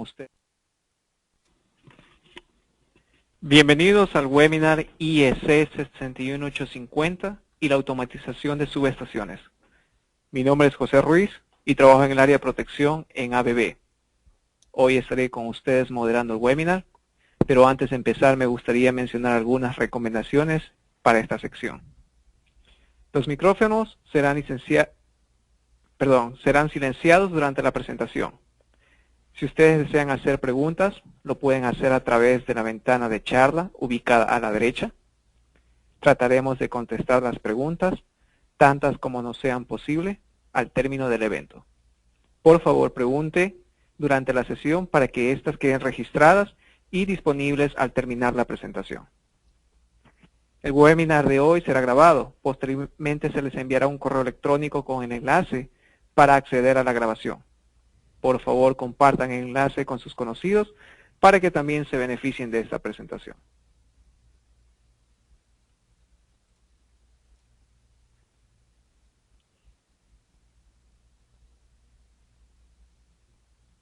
Usted. Bienvenidos al webinar IEC 61850 y la automatización de subestaciones. Mi nombre es José Ruiz y trabajo en el área de protección en ABB. Hoy estaré con ustedes moderando el webinar, pero antes de empezar me gustaría mencionar algunas recomendaciones para esta sección. Los micrófonos serán silenciados durante la presentación. Si ustedes desean hacer preguntas, lo pueden hacer a través de la ventana de charla ubicada a la derecha. Trataremos de contestar las preguntas, tantas como nos sean posible, al término del evento. Por favor, pregunte durante la sesión para que éstas queden registradas y disponibles al terminar la presentación. El webinar de hoy será grabado. Posteriormente se les enviará un correo electrónico con el enlace para acceder a la grabación. Por favor, compartan el enlace con sus conocidos para que también se beneficien de esta presentación.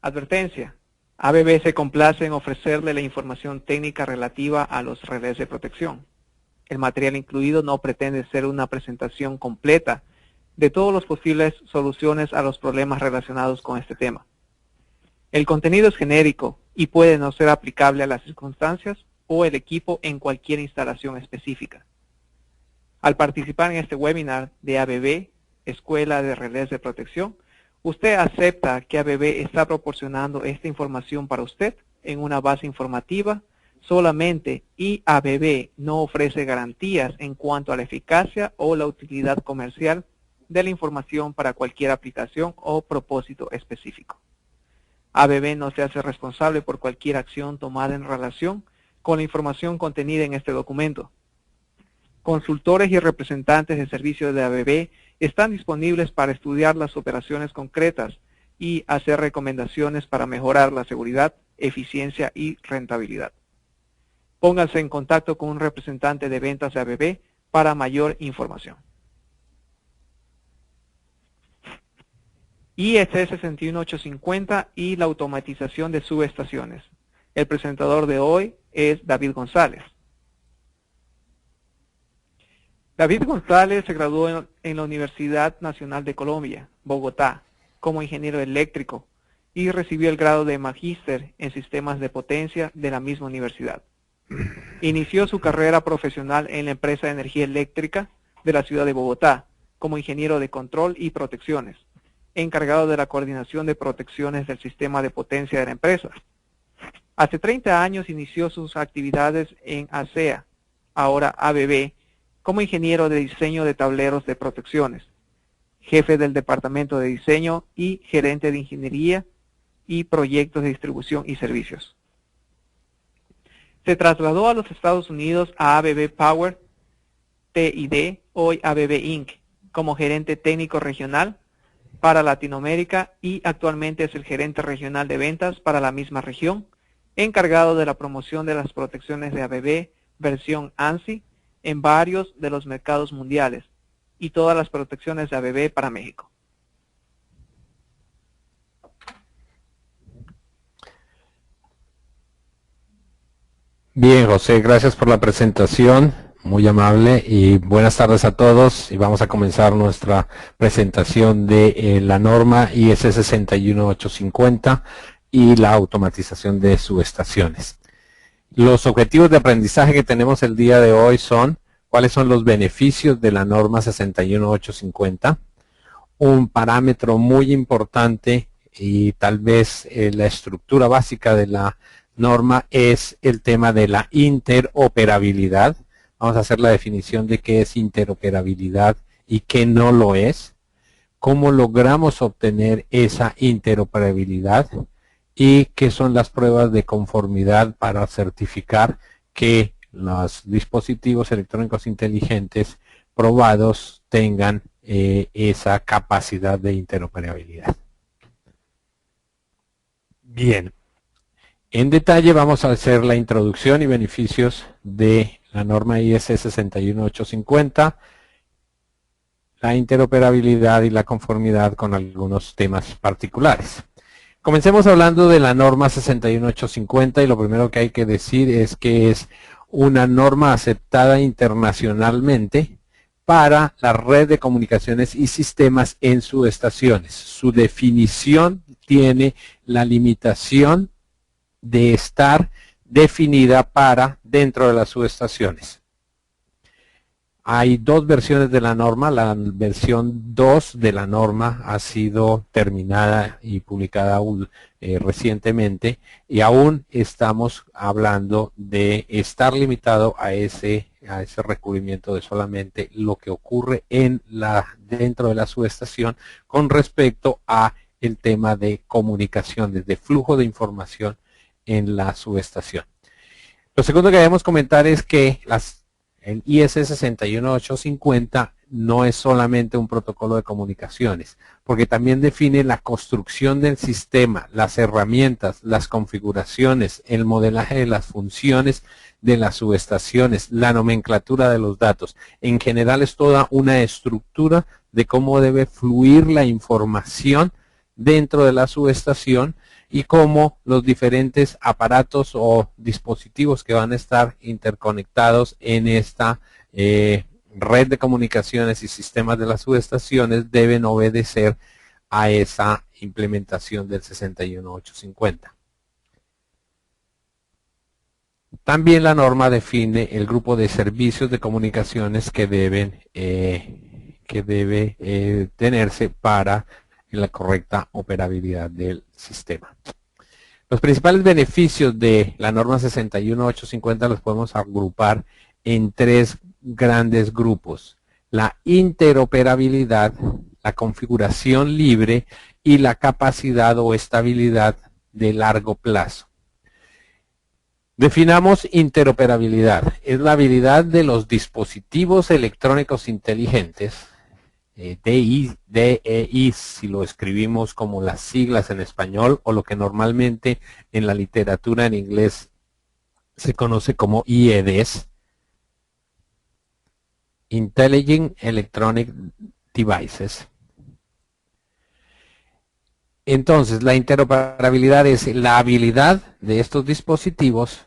Advertencia. ABB se complace en ofrecerle la información técnica relativa a los relés de protección. El material incluido no pretende ser una presentación completa de todas las posibles soluciones a los problemas relacionados con este tema. El contenido es genérico y puede no ser aplicable a las circunstancias o el equipo en cualquier instalación específica. Al participar en este webinar de ABB, Escuela de Relés de Protección, usted acepta que ABB está proporcionando esta información para usted en una base informativa solamente y ABB no ofrece garantías en cuanto a la eficacia o la utilidad comercial de la información para cualquier aplicación o propósito específico. ABB no se hace responsable por cualquier acción tomada en relación con la información contenida en este documento. Consultores y representantes de servicios de ABB están disponibles para estudiar las operaciones concretas y hacer recomendaciones para mejorar la seguridad, eficiencia y rentabilidad. Pónganse en contacto con un representante de ventas de ABB para mayor información. IEC 61850 y la automatización de subestaciones. El presentador de hoy es David González. David González se graduó en la Universidad Nacional de Colombia, Bogotá, como ingeniero eléctrico y recibió el grado de magíster en sistemas de potencia de la misma universidad. Inició su carrera profesional en la empresa de energía eléctrica de la ciudad de Bogotá, como ingeniero de control y protecciones, encargado de la coordinación de protecciones del sistema de potencia de la empresa. Hace 30 años inició sus actividades en ASEA, ahora ABB, como ingeniero de diseño de tableros de protecciones, jefe del departamento de diseño y gerente de ingeniería y proyectos de distribución y servicios. Se trasladó a los Estados Unidos a ABB Power, TID, hoy ABB Inc., como gerente técnico regional para Latinoamérica y actualmente es el gerente regional de ventas para la misma región, encargado de la promoción de las protecciones de ABB versión ANSI en varios de los mercados mundiales y todas las protecciones de ABB para México. Bien, José, gracias por la presentación, muy amable, y buenas tardes a todos. Y vamos a comenzar nuestra presentación de la norma IEC 61850 y la automatización de subestaciones. Los objetivos de aprendizaje que tenemos el día de hoy son: cuáles son los beneficios de la norma 61850, un parámetro muy importante y tal vez la estructura básica de la norma es el tema de la interoperabilidad. Vamos a hacer la definición de qué es interoperabilidad y qué no lo es, cómo logramos obtener esa interoperabilidad y qué son las pruebas de conformidad para certificar que los dispositivos electrónicos inteligentes probados tengan esa capacidad de interoperabilidad. Bien. En detalle vamos a hacer la introducción y beneficios de la norma IEC 61850, la interoperabilidad y la conformidad con algunos temas particulares. Comencemos hablando de la norma 61850 y lo primero que hay que decir es que es una norma aceptada internacionalmente para la red de comunicaciones y sistemas en subestaciones. Su definición tiene la limitación de estar definida para dentro de las subestaciones. Hay dos versiones de la norma. La versión 2 de la norma ha sido terminada y publicada recientemente y aún estamos hablando de estar limitado a ese recubrimiento de solamente lo que ocurre dentro de la subestación con respecto a el tema de comunicaciones, de flujo de información en la subestación. Lo segundo que debemos comentar es que el IS 61850 no es solamente un protocolo de comunicaciones, porque también define la construcción del sistema, las herramientas, las configuraciones, el modelaje de las funciones de las subestaciones, la nomenclatura de los datos. En general es toda una estructura de cómo debe fluir la información dentro de la subestación y cómo los diferentes aparatos o dispositivos que van a estar interconectados en esta red de comunicaciones y sistemas de las subestaciones deben obedecer a esa implementación del 61850. También la norma define el grupo de servicios de comunicaciones que debe tenerse para la correcta operabilidad del sistema. Los principales beneficios de la norma 61850 los podemos agrupar en tres grandes grupos: la interoperabilidad, la configuración libre y la capacidad o estabilidad de largo plazo. Definamos interoperabilidad. Es la habilidad de los dispositivos electrónicos inteligentes, DEI, si lo escribimos como las siglas en español, o lo que normalmente en la literatura en inglés se conoce como IEDs, Intelligent Electronic Devices. Entonces, la interoperabilidad es la habilidad de estos dispositivos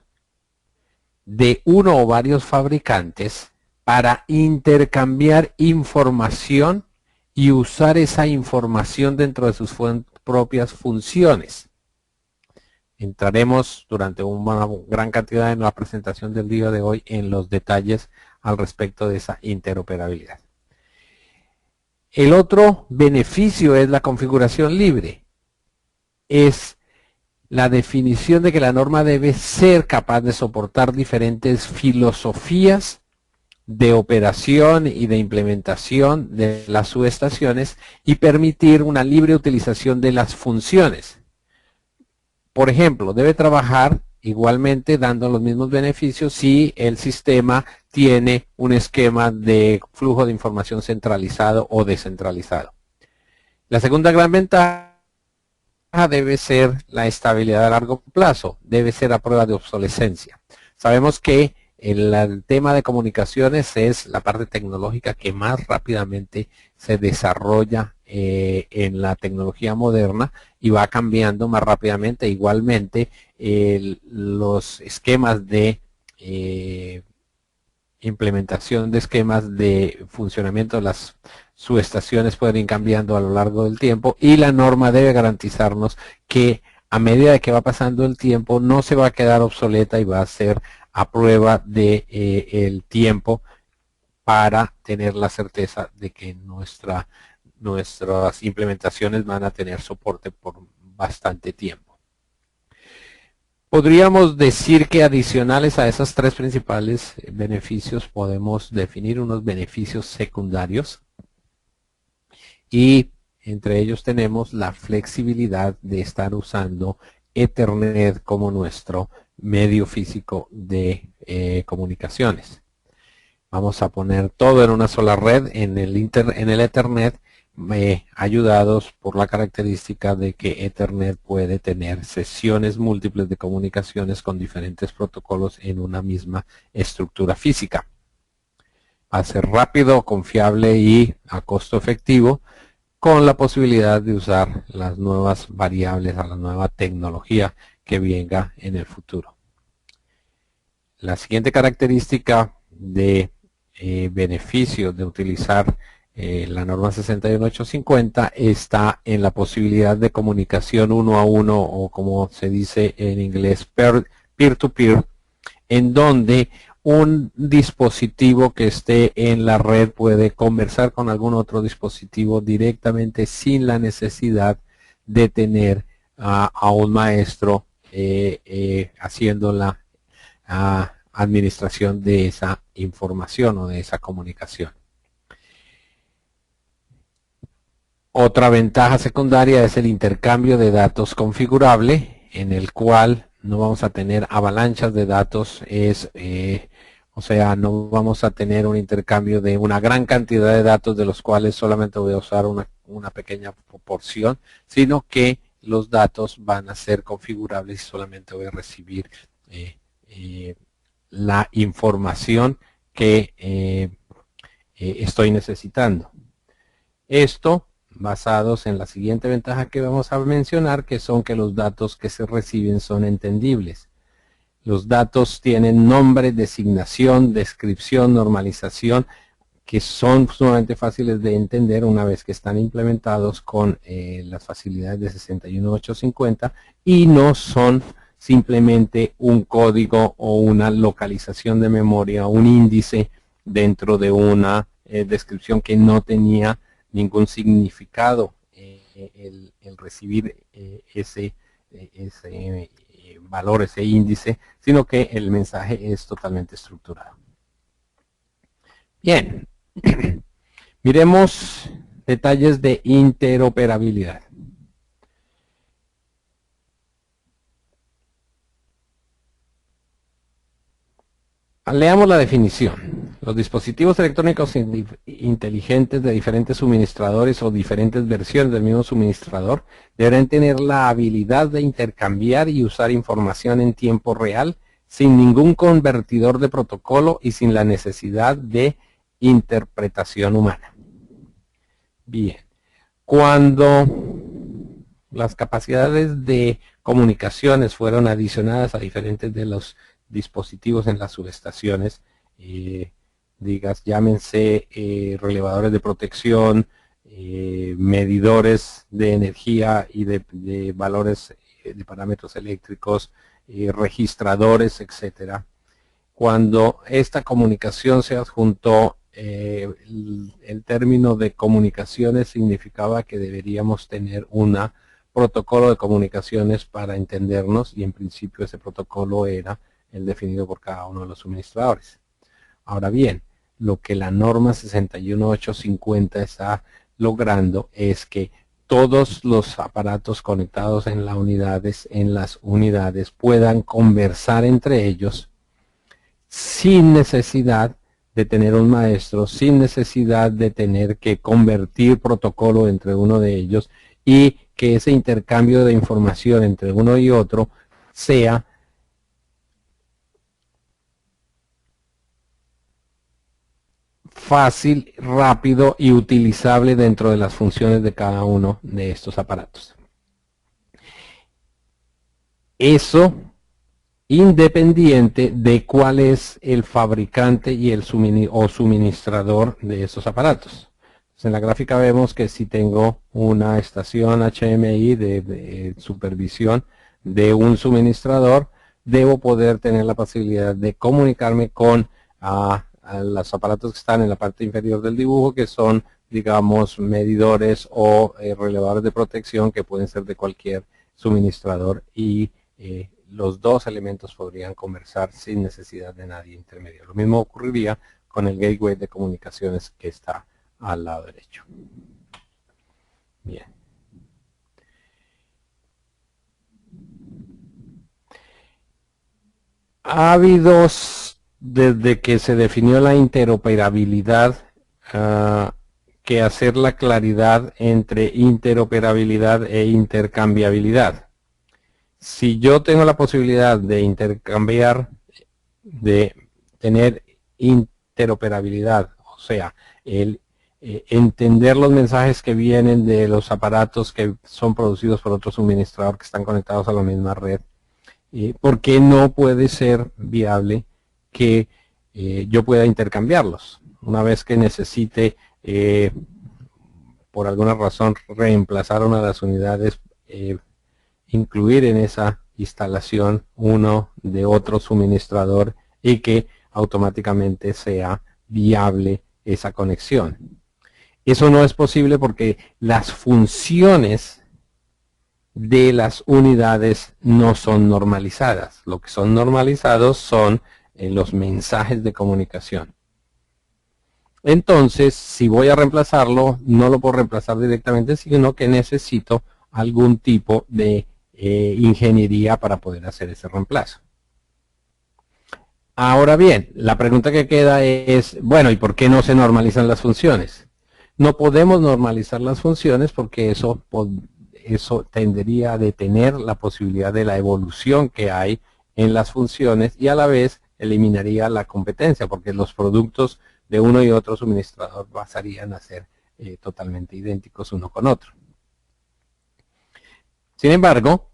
de uno o varios fabricantes para intercambiar información y usar esa información dentro de sus propias funciones. Entraremos durante una gran cantidad en la presentación del día de hoy en los detalles al respecto de esa interoperabilidad. El otro beneficio es la configuración libre. Es la definición de que la norma debe ser capaz de soportar diferentes filosofías de operación y de implementación de las subestaciones y permitir una libre utilización de las funciones. Por ejemplo, debe trabajar igualmente dando los mismos beneficios si el sistema tiene un esquema de flujo de información centralizado o descentralizado. La segunda gran ventaja debe ser la estabilidad a largo plazo, debe ser a prueba de obsolescencia. Sabemos que el tema de comunicaciones es la parte tecnológica que más rápidamente se desarrolla en la tecnología moderna y va cambiando más rápidamente. Igualmente, los esquemas de implementación de esquemas de funcionamiento de las subestaciones pueden ir cambiando a lo largo del tiempo y la norma debe garantizarnos que a medida de que va pasando el tiempo no se va a quedar obsoleta y va a ser a prueba de el tiempo para tener la certeza de que nuestras implementaciones van a tener soporte por bastante tiempo. Podríamos decir que adicionales a esos tres principales beneficios podemos definir unos beneficios secundarios y entre ellos tenemos la flexibilidad de estar usando Ethernet como nuestro medio físico de comunicaciones. Vamos a poner todo en una sola red en el Ethernet, ayudados por la característica de que Ethernet puede tener sesiones múltiples de comunicaciones con diferentes protocolos en una misma estructura física. Va a ser rápido, confiable y a costo efectivo, con la posibilidad de usar las nuevas variables, a la nueva tecnología que venga en el futuro. La siguiente característica de beneficio de utilizar la norma 61850 está en la posibilidad de comunicación uno a uno, o como se dice en inglés, peer-to-peer, en donde un dispositivo que esté en la red puede conversar con algún otro dispositivo directamente sin la necesidad de tener a un maestro haciendo la administración de esa información o de esa comunicación. Otra ventaja secundaria es el intercambio de datos configurable, en el cual no vamos a tener avalanchas de datos, o sea, no vamos a tener un intercambio de una gran cantidad de datos de los cuales solamente voy a usar una pequeña porción, sino que los datos van a ser configurables y solamente voy a recibir la información que estoy necesitando. Esto basados en la siguiente ventaja que vamos a mencionar, que son que los datos que se reciben son entendibles. Los datos tienen nombre, designación, descripción, normalización, que son sumamente fáciles de entender una vez que están implementados con las facilidades de 61850 y no son simplemente un código o una localización de memoria, un índice dentro de una descripción que no tenía ningún significado el recibir ese valor, ese índice, sino que el mensaje es totalmente estructurado. Bien, miremos detalles de interoperabilidad. Leamos la definición. Los dispositivos electrónicos inteligentes de diferentes suministradores o diferentes versiones del mismo suministrador deberán tener la habilidad de intercambiar y usar información en tiempo real sin ningún convertidor de protocolo y sin la necesidad de interpretación humana. Bien, cuando las capacidades de comunicaciones fueron adicionadas a diferentes de los dispositivos en las subestaciones, llámense relevadores de protección, medidores de energía y de valores de parámetros eléctricos, registradores, etcétera. Cuando esta comunicación se adjuntó, el término de comunicaciones significaba que deberíamos tener un protocolo de comunicaciones para entendernos, y en principio ese protocolo era el definido por cada uno de los suministradores. Ahora bien, lo que la norma 61850 está logrando es que todos los aparatos conectados en las unidades puedan conversar entre ellos sin necesidad de tener un maestro, sin necesidad de tener que convertir protocolo entre uno de ellos, y que ese intercambio de información entre uno y otro sea fácil, rápido y utilizable dentro de las funciones de cada uno de estos aparatos. Eso independiente de cuál es el fabricante y el suministrador de esos aparatos. Entonces, en la gráfica vemos que si tengo una estación HMI de supervisión de un suministrador, debo poder tener la posibilidad de comunicarme con a los aparatos que están en la parte inferior del dibujo, que son, digamos, medidores o relevadores de protección, que pueden ser de cualquier suministrador, y los dos elementos podrían conversar sin necesidad de nadie intermedio. Lo mismo ocurriría con el gateway de comunicaciones que está al lado derecho. Bien. Ha habido, desde que se definió la interoperabilidad, que hacer la claridad entre interoperabilidad e intercambiabilidad. Si yo tengo la posibilidad de intercambiar, de tener interoperabilidad, o sea, el entender los mensajes que vienen de los aparatos que son producidos por otro suministrador que están conectados a la misma red, porque no puede ser viable que yo pueda intercambiarlos. Una vez que necesite, por alguna razón, reemplazar una de las unidades, incluir en esa instalación uno de otro suministrador y que automáticamente sea viable esa conexión. Eso no es posible porque las funciones de las unidades no son normalizadas. Lo que son normalizados son los mensajes de comunicación. Entonces, si voy a reemplazarlo, no lo puedo reemplazar directamente, sino que necesito algún tipo de ingeniería para poder hacer ese reemplazo. Ahora bien, la pregunta que queda es, bueno, ¿y por qué no se normalizan las funciones? No podemos normalizar las funciones porque eso tendería a detener la posibilidad de la evolución que hay en las funciones y a la vez eliminaría la competencia porque los productos de uno y otro suministrador pasarían a ser totalmente idénticos uno con otro. Sin embargo,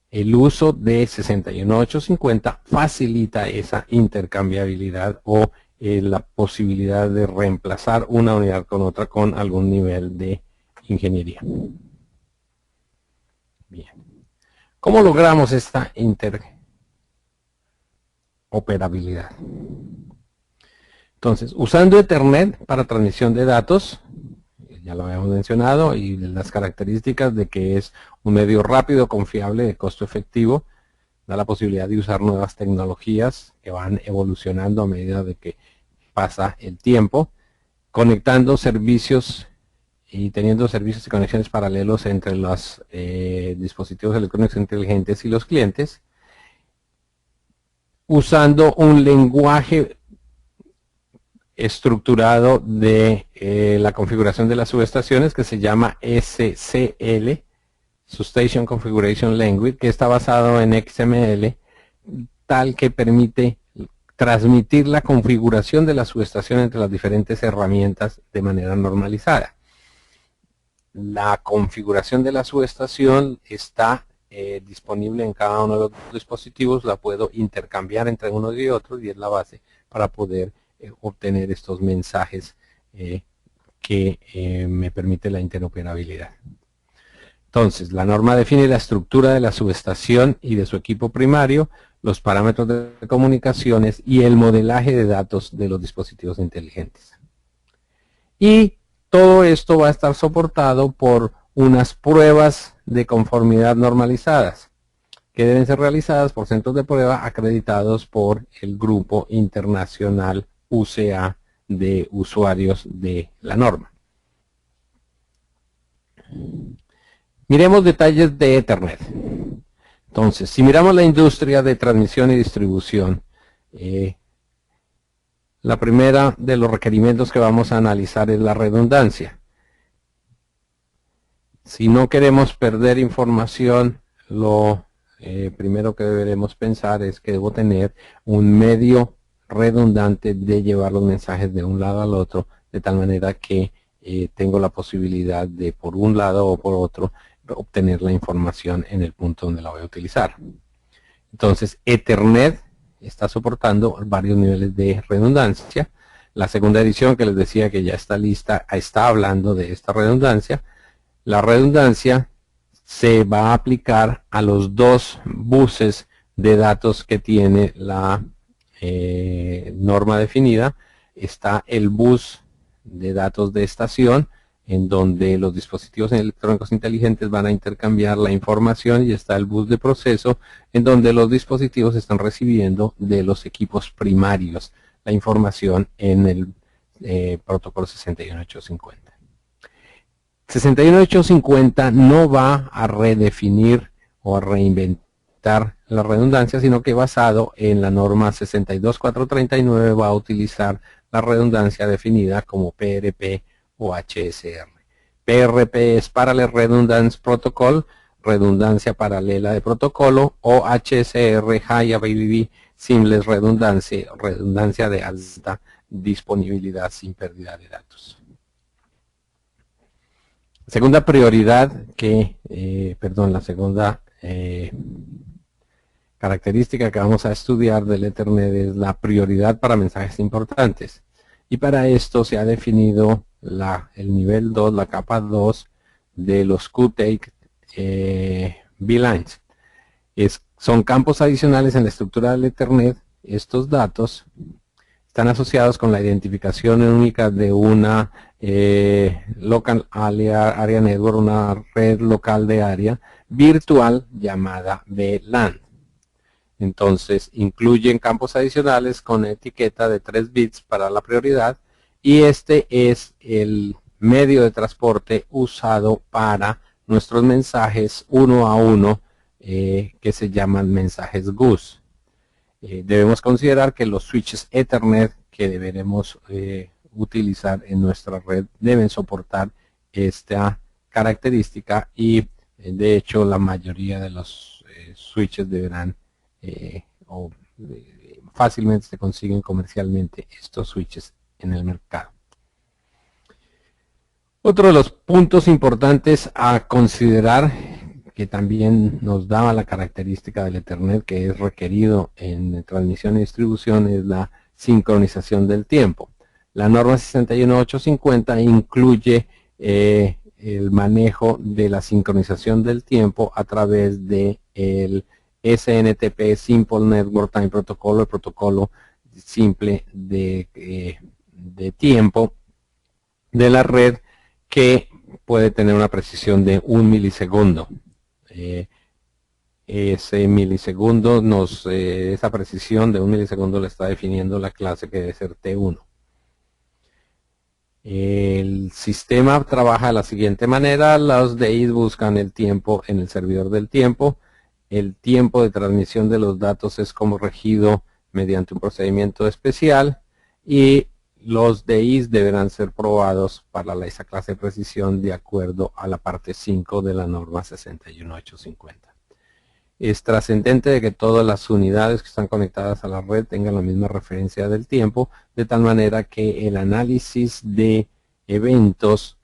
el uso de 61850 facilita esa intercambiabilidad o la posibilidad de reemplazar una unidad con otra con algún nivel de ingeniería. Bien. ¿Cómo logramos esta interoperabilidad? Entonces, usando Ethernet para transmisión de datos, ya lo habíamos mencionado, y las características de que es un medio rápido, confiable, de costo efectivo, da la posibilidad de usar nuevas tecnologías que van evolucionando a medida de que pasa el tiempo, conectando servicios y teniendo servicios y conexiones paralelos entre los dispositivos electrónicos inteligentes y los clientes, usando un lenguaje estructurado de la configuración de las subestaciones que se llama SCL, Substation Configuration Language, que está basado en XML, tal que permite transmitir la configuración de la subestación entre las diferentes herramientas de manera normalizada. La configuración de la subestación está disponible en cada uno de los dispositivos, la puedo intercambiar entre uno y otro y es la base para poder obtener estos mensajes que me permite la interoperabilidad. Entonces, la norma define la estructura de la subestación y de su equipo primario, los parámetros de comunicaciones y el modelaje de datos de los dispositivos inteligentes. Y todo esto va a estar soportado por unas pruebas de conformidad normalizadas que deben ser realizadas por centros de prueba acreditados por el Grupo Internacional UCA de usuarios de la norma. Miremos detalles de Ethernet. Entonces, si miramos la industria de transmisión y distribución, la primera de los requerimientos que vamos a analizar es la redundancia. Si no queremos perder información, lo primero que deberemos pensar es que debo tener un medio redundante de llevar los mensajes de un lado al otro, de tal manera que tengo la posibilidad de, por un lado o por otro, obtener la información en el punto donde la voy a utilizar. Entonces, Ethernet está soportando varios niveles de redundancia. La segunda edición que les decía que ya está lista, está hablando de esta redundancia. La redundancia se va a aplicar a los dos buses de datos que tiene la norma definida. Está el bus de datos de estación, en donde los dispositivos electrónicos inteligentes van a intercambiar la información, y está el bus de proceso, en donde los dispositivos están recibiendo de los equipos primarios la información en el protocolo 61850. 61850 no va a redefinir o a reinventar la redundancia, sino que basado en la norma 62439 va a utilizar la redundancia definida como PRP o HSR. PRP es Parallel Redundance Protocol, redundancia paralela de protocolo, o HSR, High Availability Seamless Redundancy, redundancia de alta disponibilidad sin pérdida de datos. Segunda prioridad la segunda característica que vamos a estudiar del Ethernet es la prioridad para mensajes importantes. Y para esto se ha definido el nivel 2, la capa 2 de los QTake VLANs. Son campos adicionales en la estructura del Ethernet. Estos datos están asociados con la identificación única de una local area network, una red local de área virtual llamada VLAN. Entonces, incluyen campos adicionales con etiqueta de 3 bits para la prioridad, y este es el medio de transporte usado para nuestros mensajes uno a uno que se llaman mensajes GUS. Debemos considerar que los switches Ethernet que deberemos utilizar en nuestra red deben soportar esta característica, y de hecho la mayoría de los switches deberán fácilmente se consiguen comercialmente estos switches en el mercado. Otro de los puntos importantes a considerar, que también nos daba la característica del Ethernet que es requerido en transmisión y distribución, es la sincronización del tiempo. La norma 61850 incluye el manejo de la sincronización del tiempo a través de el SNTP, Simple Network Time Protocol, el protocolo simple de tiempo de la red, que puede tener una precisión de 1 milisegundo. Ese milisegundo esa precisión de 1 milisegundo la está definiendo la clase, que debe ser T1. El sistema trabaja de la siguiente manera: los DIs buscan el tiempo en el servidor del tiempo. El tiempo de transmisión de los datos es como regido mediante un procedimiento especial, y los DIs deberán ser probados para esa clase de precisión de acuerdo a la parte 5 de la norma 61850. Es trascendente de que todas las unidades que están conectadas a la red tengan la misma referencia del tiempo, de tal manera que el análisis de eventos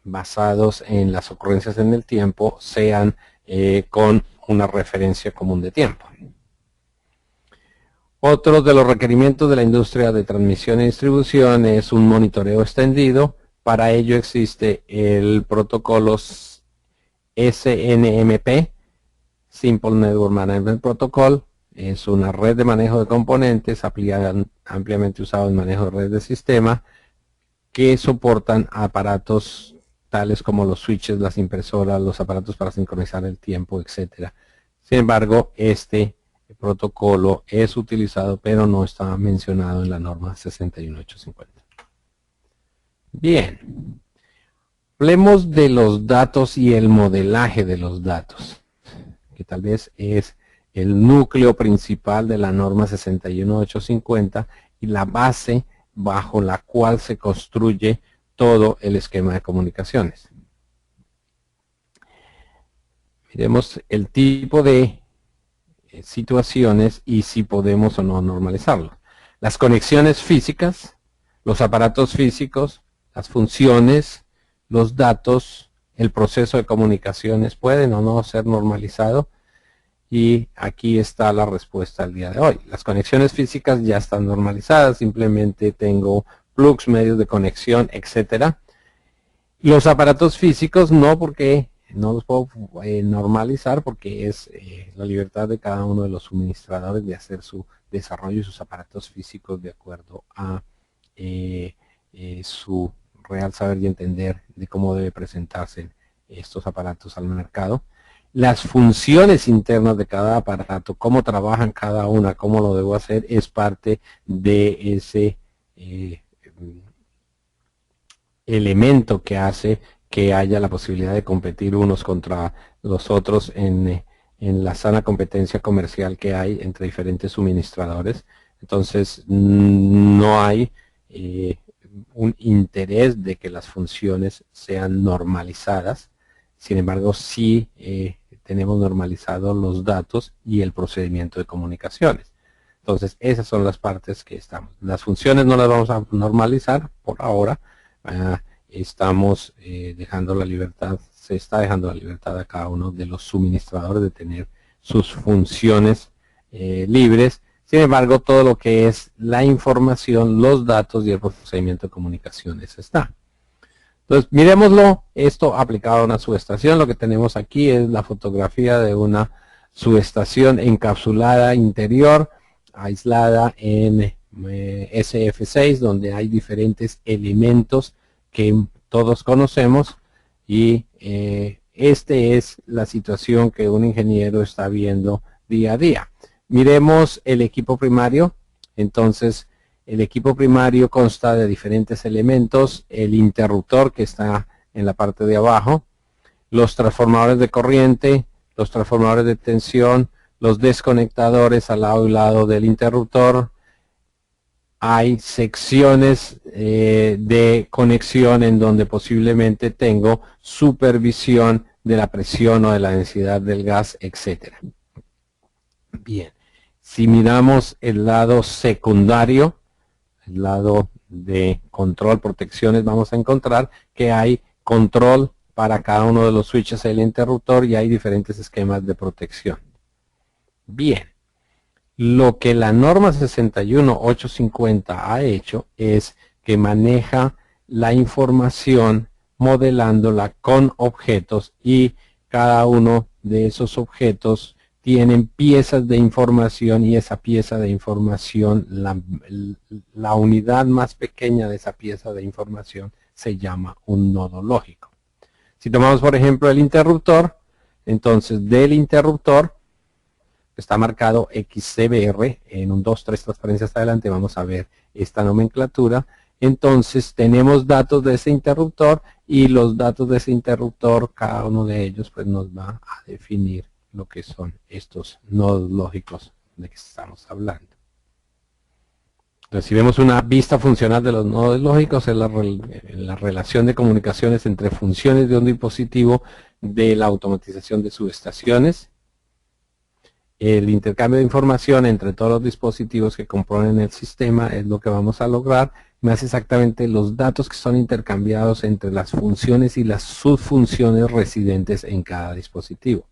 basados en las ocurrencias en el tiempo sean con una referencia común de tiempo. Otro de los requerimientos de la industria de transmisión y distribución es un monitoreo extendido. Para ello existe el protocolo SNMP, Simple Network Management Protocol. Es una red de manejo de componentes ampliamente usado en manejo de redes de sistema, que soportan aparatos tales como los switches, las impresoras, los aparatos para sincronizar el tiempo, etc. Sin embargo, este protocolo es utilizado, pero no está mencionado en la norma 61850. Bien, hablemos de los datos y el modelaje de los datos, que tal vez es el núcleo principal de la norma 61850 y la base bajo la cual se construye todo el esquema de comunicaciones. Miremos el tipo de situaciones y si podemos o no normalizarlo. Las conexiones físicas, los aparatos físicos, las funciones, los datos, el proceso de comunicaciones pueden o no ser normalizados, y aquí está la respuesta al día de hoy. Las conexiones físicas ya están normalizadas, simplemente tengo plugs, medios de conexión, etcétera. Los aparatos físicos no, porque no los puedo normalizar, porque es la libertad de cada uno de los suministradores de hacer su desarrollo y sus aparatos físicos de acuerdo a su real saber y entender de cómo debe presentarse estos aparatos al mercado. Las funciones internas de cada aparato, cómo trabajan cada una, cómo lo debo hacer, es parte de ese elemento que hace que haya la posibilidad de competir unos contra los otros en la sana competencia comercial que hay entre diferentes suministradores. Entonces no hay un interés de que las funciones sean normalizadas. Sin embargo, sí tenemos normalizados los datos y el procedimiento de comunicaciones. Entonces, esas son las partes que estamos. Las funciones no las vamos a normalizar por ahora, estamos dejando la libertad, se está dejando la libertad a cada uno de los suministradores de tener sus funciones libres. Sin embargo, todo lo que es la información, los datos y el procedimiento de comunicaciones está. Entonces, miremoslo, esto aplicado a una subestación. Lo que tenemos aquí es la fotografía de una subestación encapsulada interior, aislada en SF6, donde hay diferentes elementos que todos conocemos, y esta es la situación que un ingeniero está viendo día a día. Miremos el equipo primario. Entonces, el equipo primario consta de diferentes elementos: el interruptor, que está en la parte de abajo, los transformadores de corriente, los transformadores de tensión, los desconectadores al lado y lado del interruptor. Hay secciones de conexión en donde posiblemente tengo supervisión de la presión o de la densidad del gas, etc. Bien, si miramos el lado secundario, el lado de control, protecciones, vamos a encontrar que hay control para cada uno de los switches del interruptor y hay diferentes esquemas de protección. Bien, lo que la norma 61850 ha hecho es que maneja la información modelándola con objetos, y cada uno de esos objetos tienen piezas de información, y esa pieza de información, la unidad más pequeña de esa pieza de información se llama un nodo lógico. Si tomamos por ejemplo el interruptor, entonces del interruptor está marcado XCBR, en un 2, 3 transparencias adelante vamos a ver esta nomenclatura. Entonces tenemos datos de ese interruptor, y los datos de ese interruptor, cada uno de ellos pues nos va a definir lo que son estos nodos lógicos de que estamos hablando. Entonces, si vemos una vista funcional de los nodos lógicos, es la relación de comunicaciones entre funciones de un dispositivo, de la automatización de subestaciones, el intercambio de información entre todos los dispositivos que componen el sistema es lo que vamos a lograr, más exactamente los datos que son intercambiados entre las funciones y las subfunciones residentes en cada dispositivo.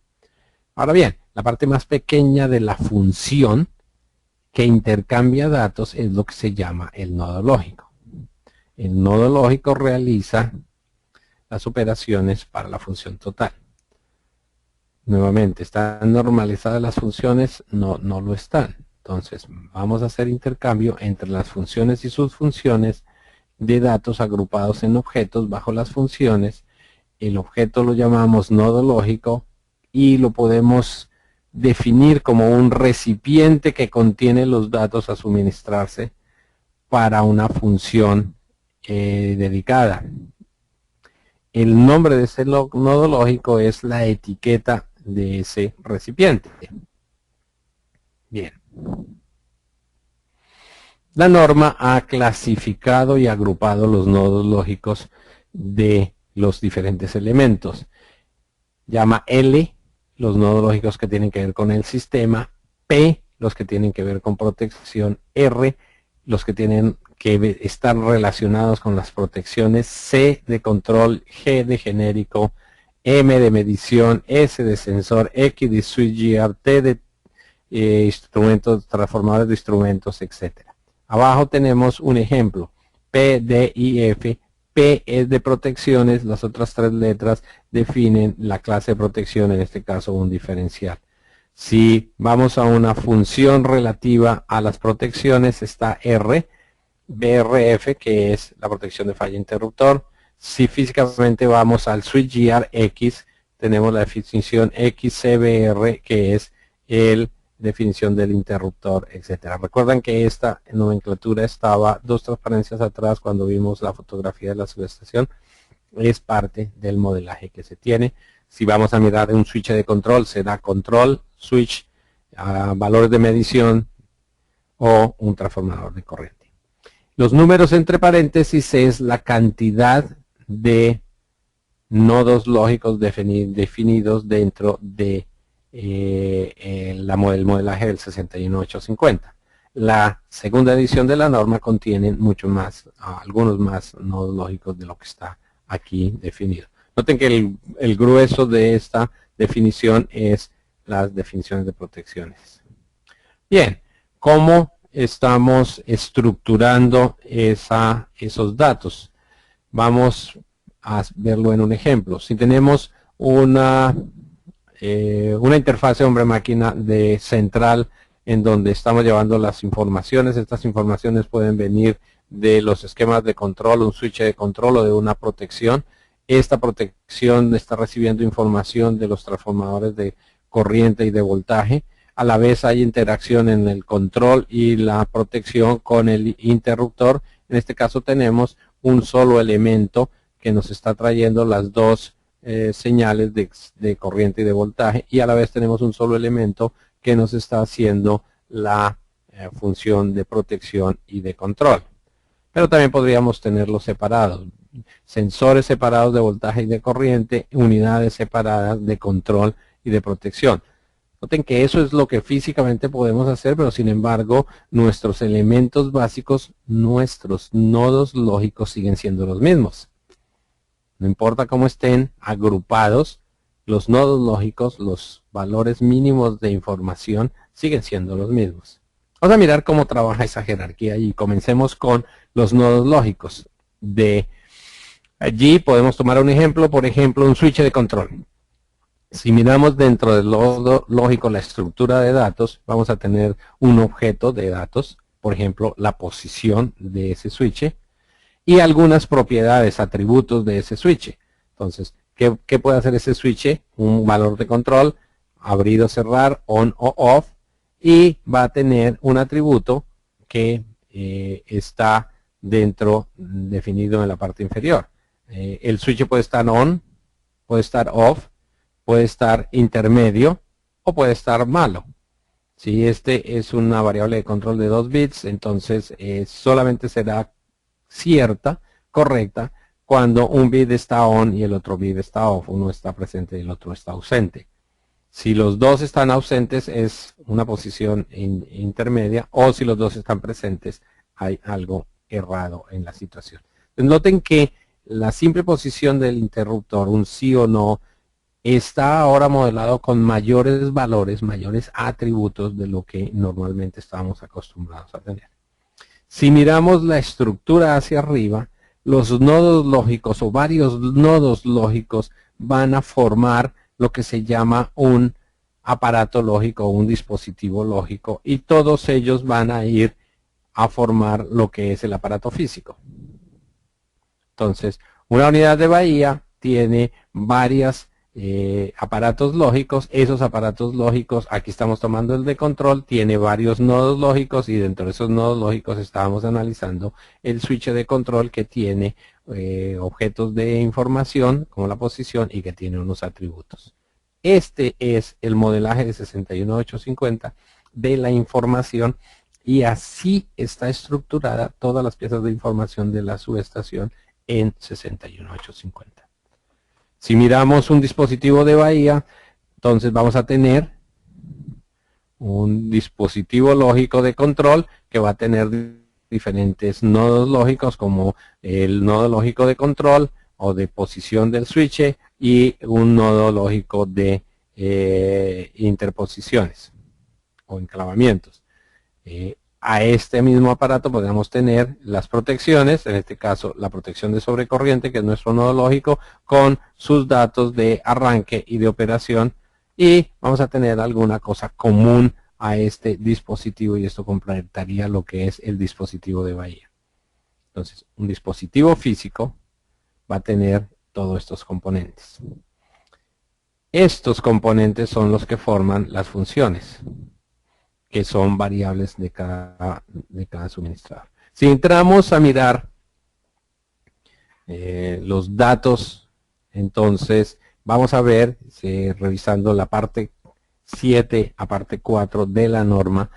Ahora bien, la parte más pequeña de la función que intercambia datos es lo que se llama el nodo lógico. El nodo lógico realiza las operaciones para la función total. Nuevamente, ¿están normalizadas las funciones? No, no lo están. Entonces, vamos a hacer intercambio entre las funciones y subfunciones de datos agrupados en objetos bajo las funciones. El objeto lo llamamos nodo lógico y lo podemos definir como un recipiente que contiene los datos a suministrarse para una función dedicada. El nombre de ese nodo lógico es la etiqueta de ese recipiente. Bien. La norma ha clasificado y agrupado los nodos lógicos de los diferentes elementos. Llama L los nodos lógicos que tienen que ver con el sistema, P los que tienen que ver con protección, R los que tienen que estar relacionados con las protecciones, C de control, G de genérico, M de medición, S de sensor, X de switchgear, T de instrumentos, transformadores de instrumentos, etc. Abajo tenemos un ejemplo, P, D y F. P es de protecciones, las otras tres letras definen la clase de protección, en este caso un diferencial. Si vamos a una función relativa a las protecciones, está R, BRF, que es la protección de falla interruptor. Si físicamente vamos al switchgear X, tenemos la definición XCBR, que es la definición del interruptor, etcétera. Recuerdan que esta nomenclatura estaba 2 transparencias atrás cuando vimos la fotografía de la subestación. Es parte del modelaje que se tiene. Si vamos a mirar un switch de control, será control, switch, valores de medición o un transformador de corriente. Los números entre paréntesis es la cantidad de nodos lógicos definidos dentro de el modelaje del 61850. La segunda edición de la norma contiene mucho más, algunos más nodos lógicos de lo que está aquí definido. Noten que el grueso de esta definición es las definiciones de protecciones. Bien, ¿cómo estamos estructurando esos datos? Vamos a verlo en un ejemplo. Si tenemos una interfase hombre-máquina de central en donde estamos llevando las informaciones, estas informaciones pueden venir de los esquemas de control, un switch de control o de una protección. Esta protección está recibiendo información de los transformadores de corriente y de voltaje. A la vez hay interacción en el control y la protección con el interruptor. En este caso tenemos un solo elemento que nos está trayendo las dos señales de corriente y de voltaje, y a la vez tenemos un solo elemento que nos está haciendo la función de protección y de control. Pero también podríamos tenerlos separados, sensores separados de voltaje y de corriente, unidades separadas de control y de protección. Noten que eso es lo que físicamente podemos hacer, pero sin embargo nuestros elementos básicos, nuestros nodos lógicos siguen siendo los mismos. No importa cómo estén agrupados, los nodos lógicos, los valores mínimos de información siguen siendo los mismos. Vamos a mirar cómo trabaja esa jerarquía y comencemos con los nodos lógicos. De allí podemos tomar un ejemplo, por ejemplo, un switch de control. Si miramos dentro del nodo lógico la estructura de datos, vamos a tener un objeto de datos, por ejemplo, la posición de ese switch, y algunas propiedades, atributos de ese switch. Entonces, ¿qué puede hacer ese switch? Un valor de control, abrir o cerrar, on o off, y va a tener un atributo que está definido en la parte inferior. El switch puede estar on, puede estar off, puede estar intermedio o puede estar malo. Si este es una variable de control de 2 bits, entonces solamente será cierta, correcta, cuando un bit está on y el otro bit está off, uno está presente y el otro está ausente. Si los dos están ausentes es una posición intermedia, o si los dos están presentes hay algo errado en la situación. Entonces, noten que la simple posición del interruptor, un sí o no, está ahora modelado con mayores valores, mayores atributos de lo que normalmente estábamos acostumbrados a tener. Si miramos la estructura hacia arriba, los nodos lógicos o varios nodos lógicos van a formar lo que se llama un aparato lógico o un dispositivo lógico, y todos ellos van a ir a formar lo que es el aparato físico. Entonces, una unidad de bahía tiene varias aparatos lógicos. Esos aparatos lógicos, aquí estamos tomando el de control, tiene varios nodos lógicos, y dentro de esos nodos lógicos estábamos analizando el switch de control que tiene objetos de información como la posición y que tiene unos atributos. Este es el modelaje de 61850 de la información, y así está estructurada todas las piezas de información de la subestación en 61850. Si miramos un dispositivo de bahía, entonces vamos a tener un dispositivo lógico de control que va a tener diferentes nodos lógicos, como el nodo lógico de control o de posición del switch, y un nodo lógico de interposiciones o enclavamientos. A este mismo aparato podemos tener las protecciones, en este caso la protección de sobrecorriente, que es nuestro nodo lógico, con sus datos de arranque y de operación, y vamos a tener alguna cosa común a este dispositivo, y esto completaría lo que es el dispositivo de bahía. Entonces, un dispositivo físico va a tener todos estos componentes. Estos componentes son los que forman las funciones, que son variables de cada suministrador. Si entramos a mirar los datos, entonces vamos a ver, revisando la parte 7 a parte 4 de la norma,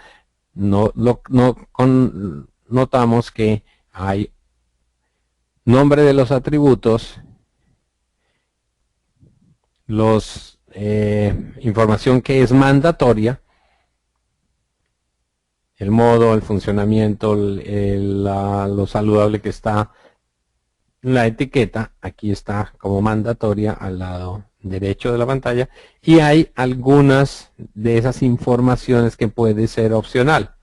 notamos que hay nombre de los atributos, información que es mandatoria, el modo, el funcionamiento, lo saludable que está, la etiqueta, aquí está como mandatoria al lado derecho de la pantalla, y hay algunas de esas informaciones que puede ser opcional.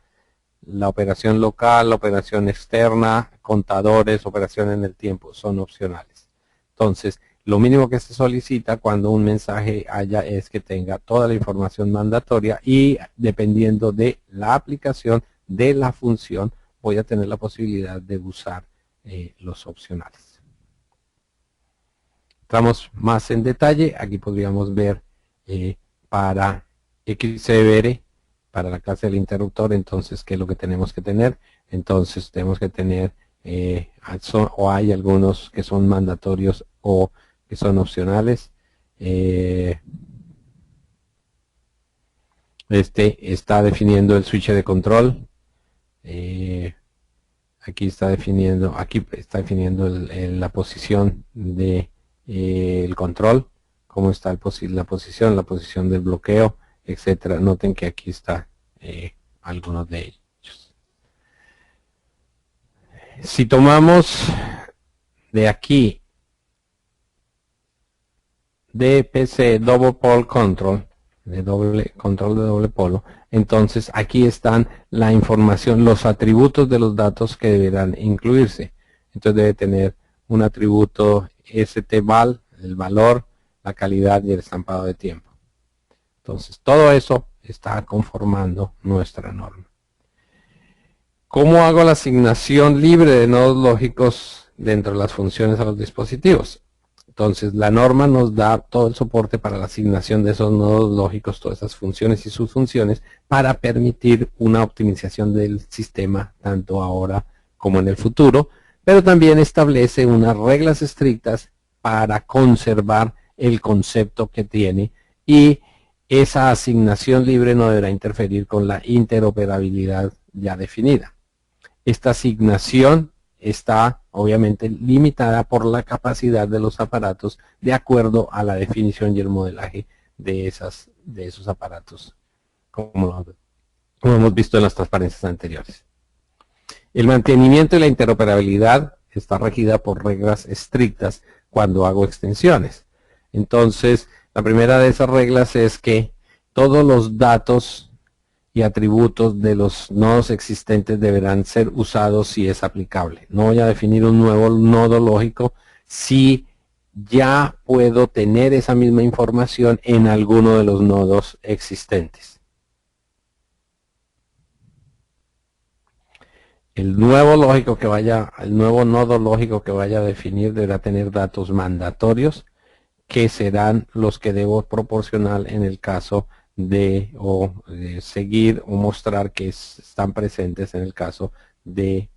La operación local, la operación externa, contadores, operación en el tiempo, son opcionales. Entonces, lo mínimo que se solicita cuando un mensaje haya es que tenga toda la información mandatoria, y dependiendo de la aplicación de la función, voy a tener la posibilidad de usar los opcionales. Entramos más en detalle. Aquí podríamos ver para XCBR, para la clase del interruptor, entonces, ¿qué es lo que tenemos que tener? Entonces, tenemos que tener, o hay algunos que son mandatorios o que son opcionales. Este está definiendo el switch de control. Aquí está definiendo la posición de el control, cómo está la posición del bloqueo, etcétera. Noten que aquí está algunos de ellos. Si tomamos de aquí DPC Double Pole Control, control de doble polo, entonces aquí están la información, los atributos de los datos que deberán incluirse. Entonces debe tener un atributo STVAL, el valor, la calidad y el estampado de tiempo. Entonces todo eso está conformando nuestra norma. ¿Cómo hago la asignación libre de nodos lógicos dentro de las funciones a los dispositivos? Entonces la norma nos da todo el soporte para la asignación de esos nodos lógicos, todas esas funciones y subfunciones, para permitir una optimización del sistema tanto ahora como en el futuro, pero también establece unas reglas estrictas para conservar el concepto que tiene, y esa asignación libre no deberá interferir con la interoperabilidad ya definida. Esta asignación está obviamente limitada por la capacidad de los aparatos de acuerdo a la definición y el modelaje de esos aparatos, como hemos visto en las transparencias anteriores. El mantenimiento y la interoperabilidad está regida por reglas estrictas cuando hago extensiones. Entonces, la primera de esas reglas es que todos los datos y atributos de los nodos existentes deberán ser usados si es aplicable. No voy a definir un nuevo nodo lógico si ya puedo tener esa misma información en alguno de los nodos existentes. El nuevo nodo lógico que vaya a definir deberá tener datos mandatorios, que serán los que debo proporcionar en el caso de seguir o mostrar que están presentes en el caso de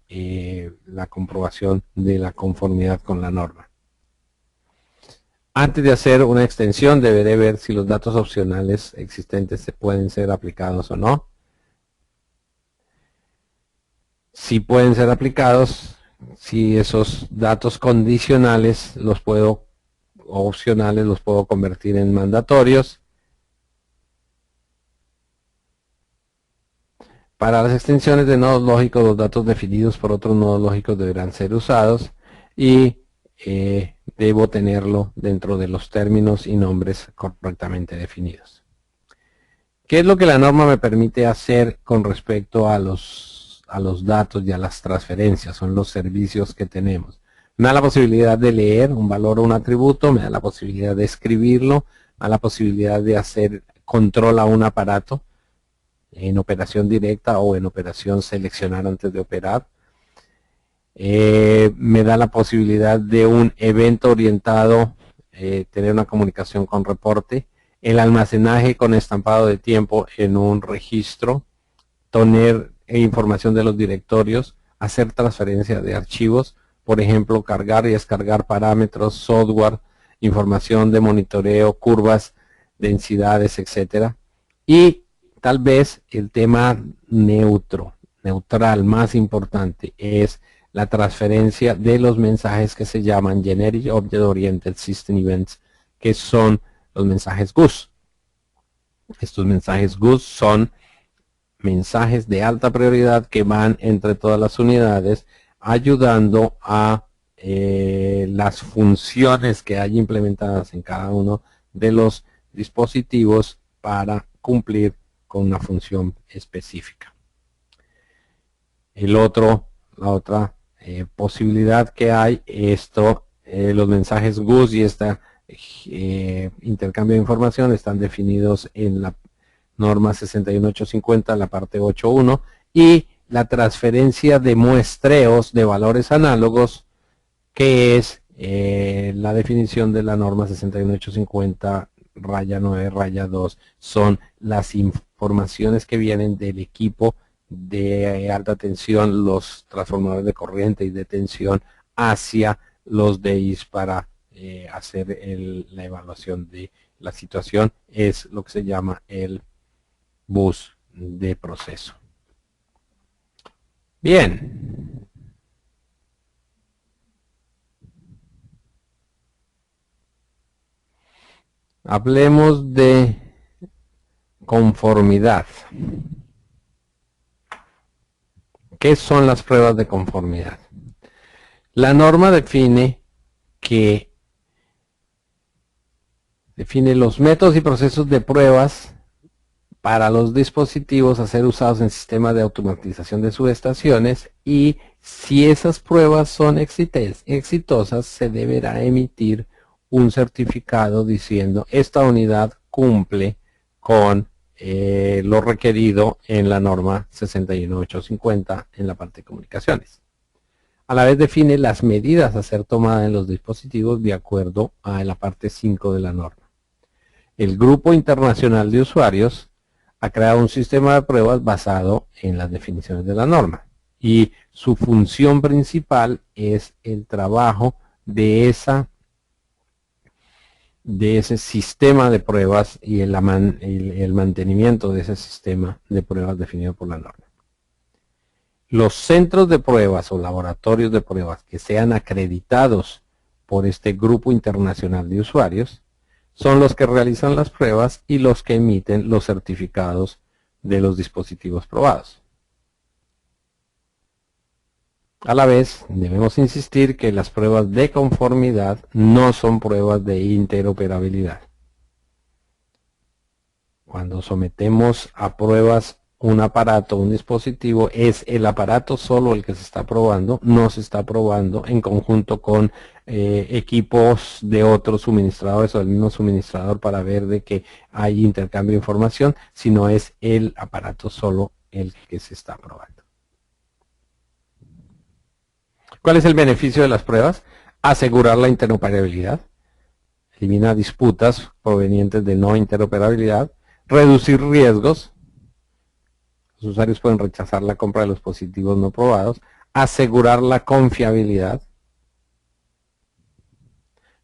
la comprobación de la conformidad con la norma. Antes de hacer una extensión, deberé ver si los datos opcionales existentes se pueden ser aplicados o no. Si pueden ser aplicados, si esos datos condicionales opcionales los puedo convertir en mandatorios. Para las extensiones de nodos lógicos, los datos definidos por otros nodos lógicos deberán ser usados, y debo tenerlo dentro de los términos y nombres correctamente definidos. ¿Qué es lo que la norma me permite hacer con respecto a los datos y a las transferencias? Son los servicios que tenemos. Me da la posibilidad de leer un valor o un atributo, me da la posibilidad de escribirlo, me da la posibilidad de hacer control a un aparato en operación directa o en operación seleccionar antes de operar. Me da la posibilidad de un evento orientado, tener una comunicación con reporte, el almacenaje con estampado de tiempo en un registro, tener información de los directorios, hacer transferencia de archivos, por ejemplo, cargar y descargar parámetros, software, información de monitoreo, curvas, densidades, etcétera. Y tal vez el tema neutral más importante es la transferencia de los mensajes que se llaman Generic Object Oriented System Events, que son los mensajes GUS. Estos mensajes GUS son mensajes de alta prioridad que van entre todas las unidades, ayudando a las funciones que hay implementadas en cada uno de los dispositivos para cumplir con una función específica. La otra posibilidad que hay, los mensajes GUS y este intercambio de información están definidos en la norma 61850, la parte 8.1, y la transferencia de muestreos de valores análogos, que es la definición de la norma 61850, raya 9, raya 2, son las informaciones que vienen del equipo de alta tensión, los transformadores de corriente y de tensión, hacia los DIs para hacer la evaluación de la situación. Es lo que se llama el bus de proceso. Bien. Hablemos de conformidad. ¿Qué son las pruebas de conformidad? La norma define los métodos y procesos de pruebas para los dispositivos a ser usados en sistemas de automatización de subestaciones, y si esas pruebas son exitosas, se deberá emitir un certificado diciendo esta unidad cumple con lo requerido en la norma 61850 en la parte de comunicaciones. A la vez define las medidas a ser tomadas en los dispositivos de acuerdo a la parte 5 de la norma. El Grupo Internacional de Usuarios ha creado un sistema de pruebas basado en las definiciones de la norma, y su función principal es el trabajo de ese sistema de pruebas y el mantenimiento de ese sistema de pruebas definido por la norma. Los centros de pruebas o laboratorios de pruebas que sean acreditados por este Grupo Internacional de Usuarios son los que realizan las pruebas y los que emiten los certificados de los dispositivos probados. A la vez, debemos insistir que las pruebas de conformidad no son pruebas de interoperabilidad. Cuando sometemos a pruebas un aparato, un dispositivo, es el aparato solo el que se está probando, no se está probando en conjunto con equipos de otros suministradores o del mismo suministrador para ver de que hay intercambio de información, sino es el aparato solo el que se está probando. ¿Cuál es el beneficio de las pruebas? Asegurar la interoperabilidad, elimina disputas provenientes de no interoperabilidad, reducir riesgos, los usuarios pueden rechazar la compra de los dispositivos no probados, asegurar la confiabilidad.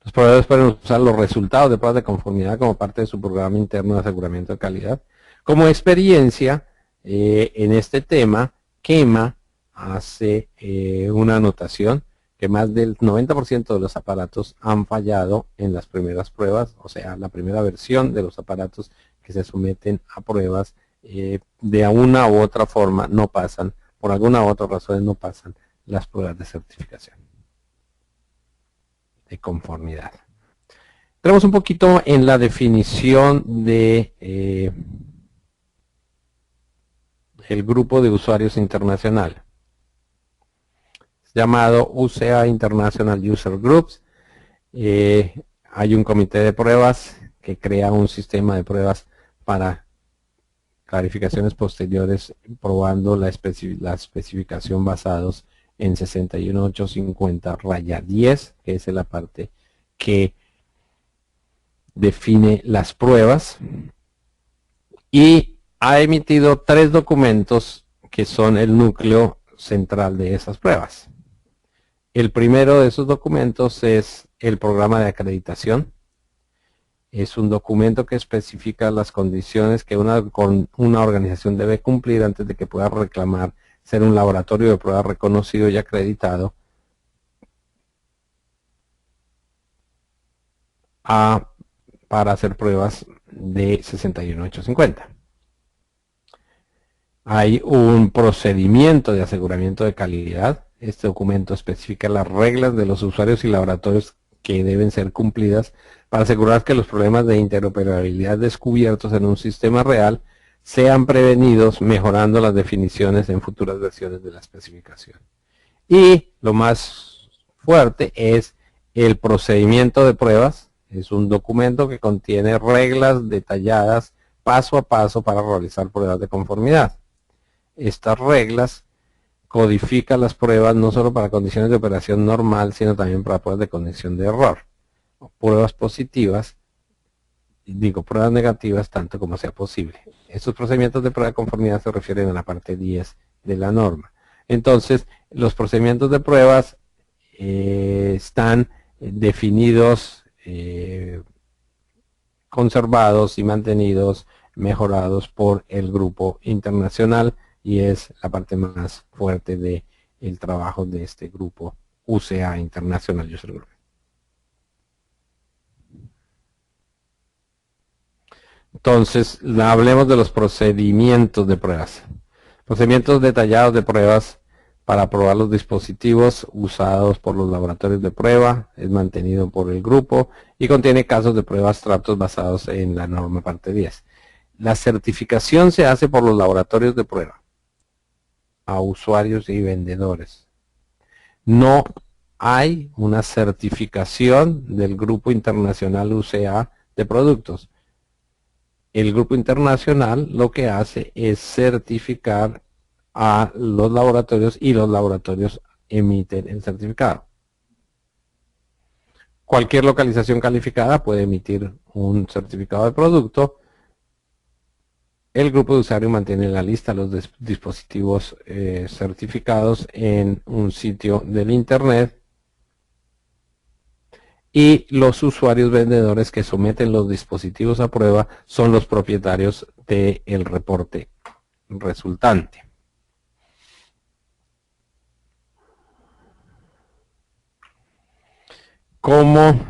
Los proveedores pueden usar los resultados de pruebas de conformidad como parte de su programa interno de aseguramiento de calidad. Como experiencia en este tema, QEMA hace una anotación que más del 90% de los aparatos han fallado en las primeras pruebas, o sea, la primera versión de los aparatos que se someten a pruebas de una u otra forma no pasan, por alguna u otra razón no pasan las pruebas de certificación de conformidad. Entramos un poquito en la definición de el grupo de usuarios internacional, llamado UCA International User Groups. Hay un comité de pruebas que crea un sistema de pruebas para clarificaciones posteriores, probando la especificación basados en 61850-10, que es la parte que define las pruebas, y ha emitido 3 documentos que son el núcleo central de esas pruebas. El primero de esos documentos es el programa de acreditación. Es un documento que especifica las condiciones que una organización debe cumplir antes de que pueda reclamar ser un laboratorio de pruebas reconocido y acreditado para hacer pruebas de 61850. Hay un procedimiento de aseguramiento de calidad Este documento especifica las reglas de los usuarios y laboratorios que deben ser cumplidas para asegurar que los problemas de interoperabilidad descubiertos en un sistema real sean prevenidos mejorando las definiciones en futuras versiones de la especificación. Y lo más fuerte es el procedimiento de pruebas. Es un documento que contiene reglas detalladas paso a paso para realizar pruebas de conformidad. Estas reglas codifican las pruebas no solo para condiciones de operación normal, sino también para pruebas de condición de error. Pruebas positivas, pruebas negativas, tanto como sea posible. Estos procedimientos de prueba de conformidad se refieren a la parte 10 de la norma. Entonces, los procedimientos de pruebas están definidos, conservados y mantenidos, mejorados por el grupo internacional, y es la parte más fuerte del trabajo de este grupo UCA, International User Group. Entonces, hablemos de los procedimientos de pruebas. Procedimientos detallados de pruebas para probar los dispositivos usados por los laboratorios de prueba, es mantenido por el grupo y contiene casos de prueba abstractos basados en la norma parte 10. La certificación se hace por los laboratorios de prueba a usuarios y vendedores. No hay una certificación del Grupo Internacional UCA de productos. El Grupo Internacional lo que hace es certificar a los laboratorios y los laboratorios emiten el certificado. Cualquier localización calificada puede emitir un certificado de producto. El grupo de usuario mantiene la lista de los dispositivos certificados en un sitio del Internet, y los usuarios vendedores que someten los dispositivos a prueba son los propietarios del reporte resultante. ¿Cómo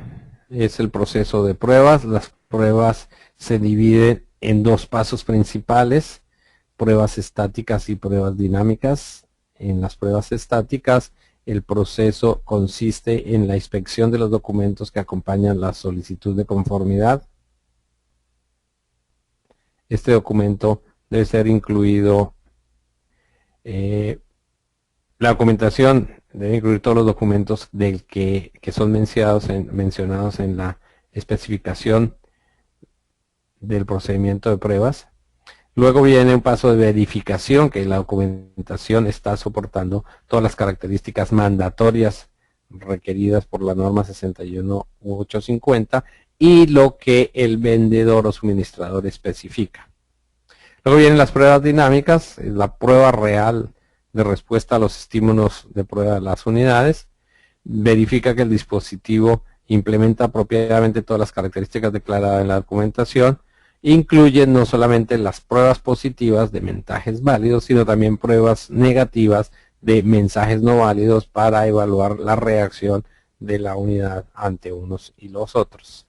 es el proceso de pruebas? Las pruebas se dividen en dos pasos principales: pruebas estáticas y pruebas dinámicas. En las pruebas estáticas, el proceso consiste en la inspección de los documentos que acompañan la solicitud de conformidad. Este documento debe ser incluido, la documentación debe incluir todos los documentos que son mencionados en la especificación del procedimiento de pruebas. Luego viene un paso de verificación, que la documentación está soportando todas las características mandatorias requeridas por la norma 61850 y lo que el vendedor o suministrador especifica. Luego vienen las pruebas dinámicas, la prueba real de respuesta a los estímulos de prueba de las unidades. Verifica que el dispositivo implementa apropiadamente todas las características declaradas en la documentación. Incluyen no solamente las pruebas positivas de mensajes válidos, sino también pruebas negativas de mensajes no válidos para evaluar la reacción de la unidad ante unos y los otros.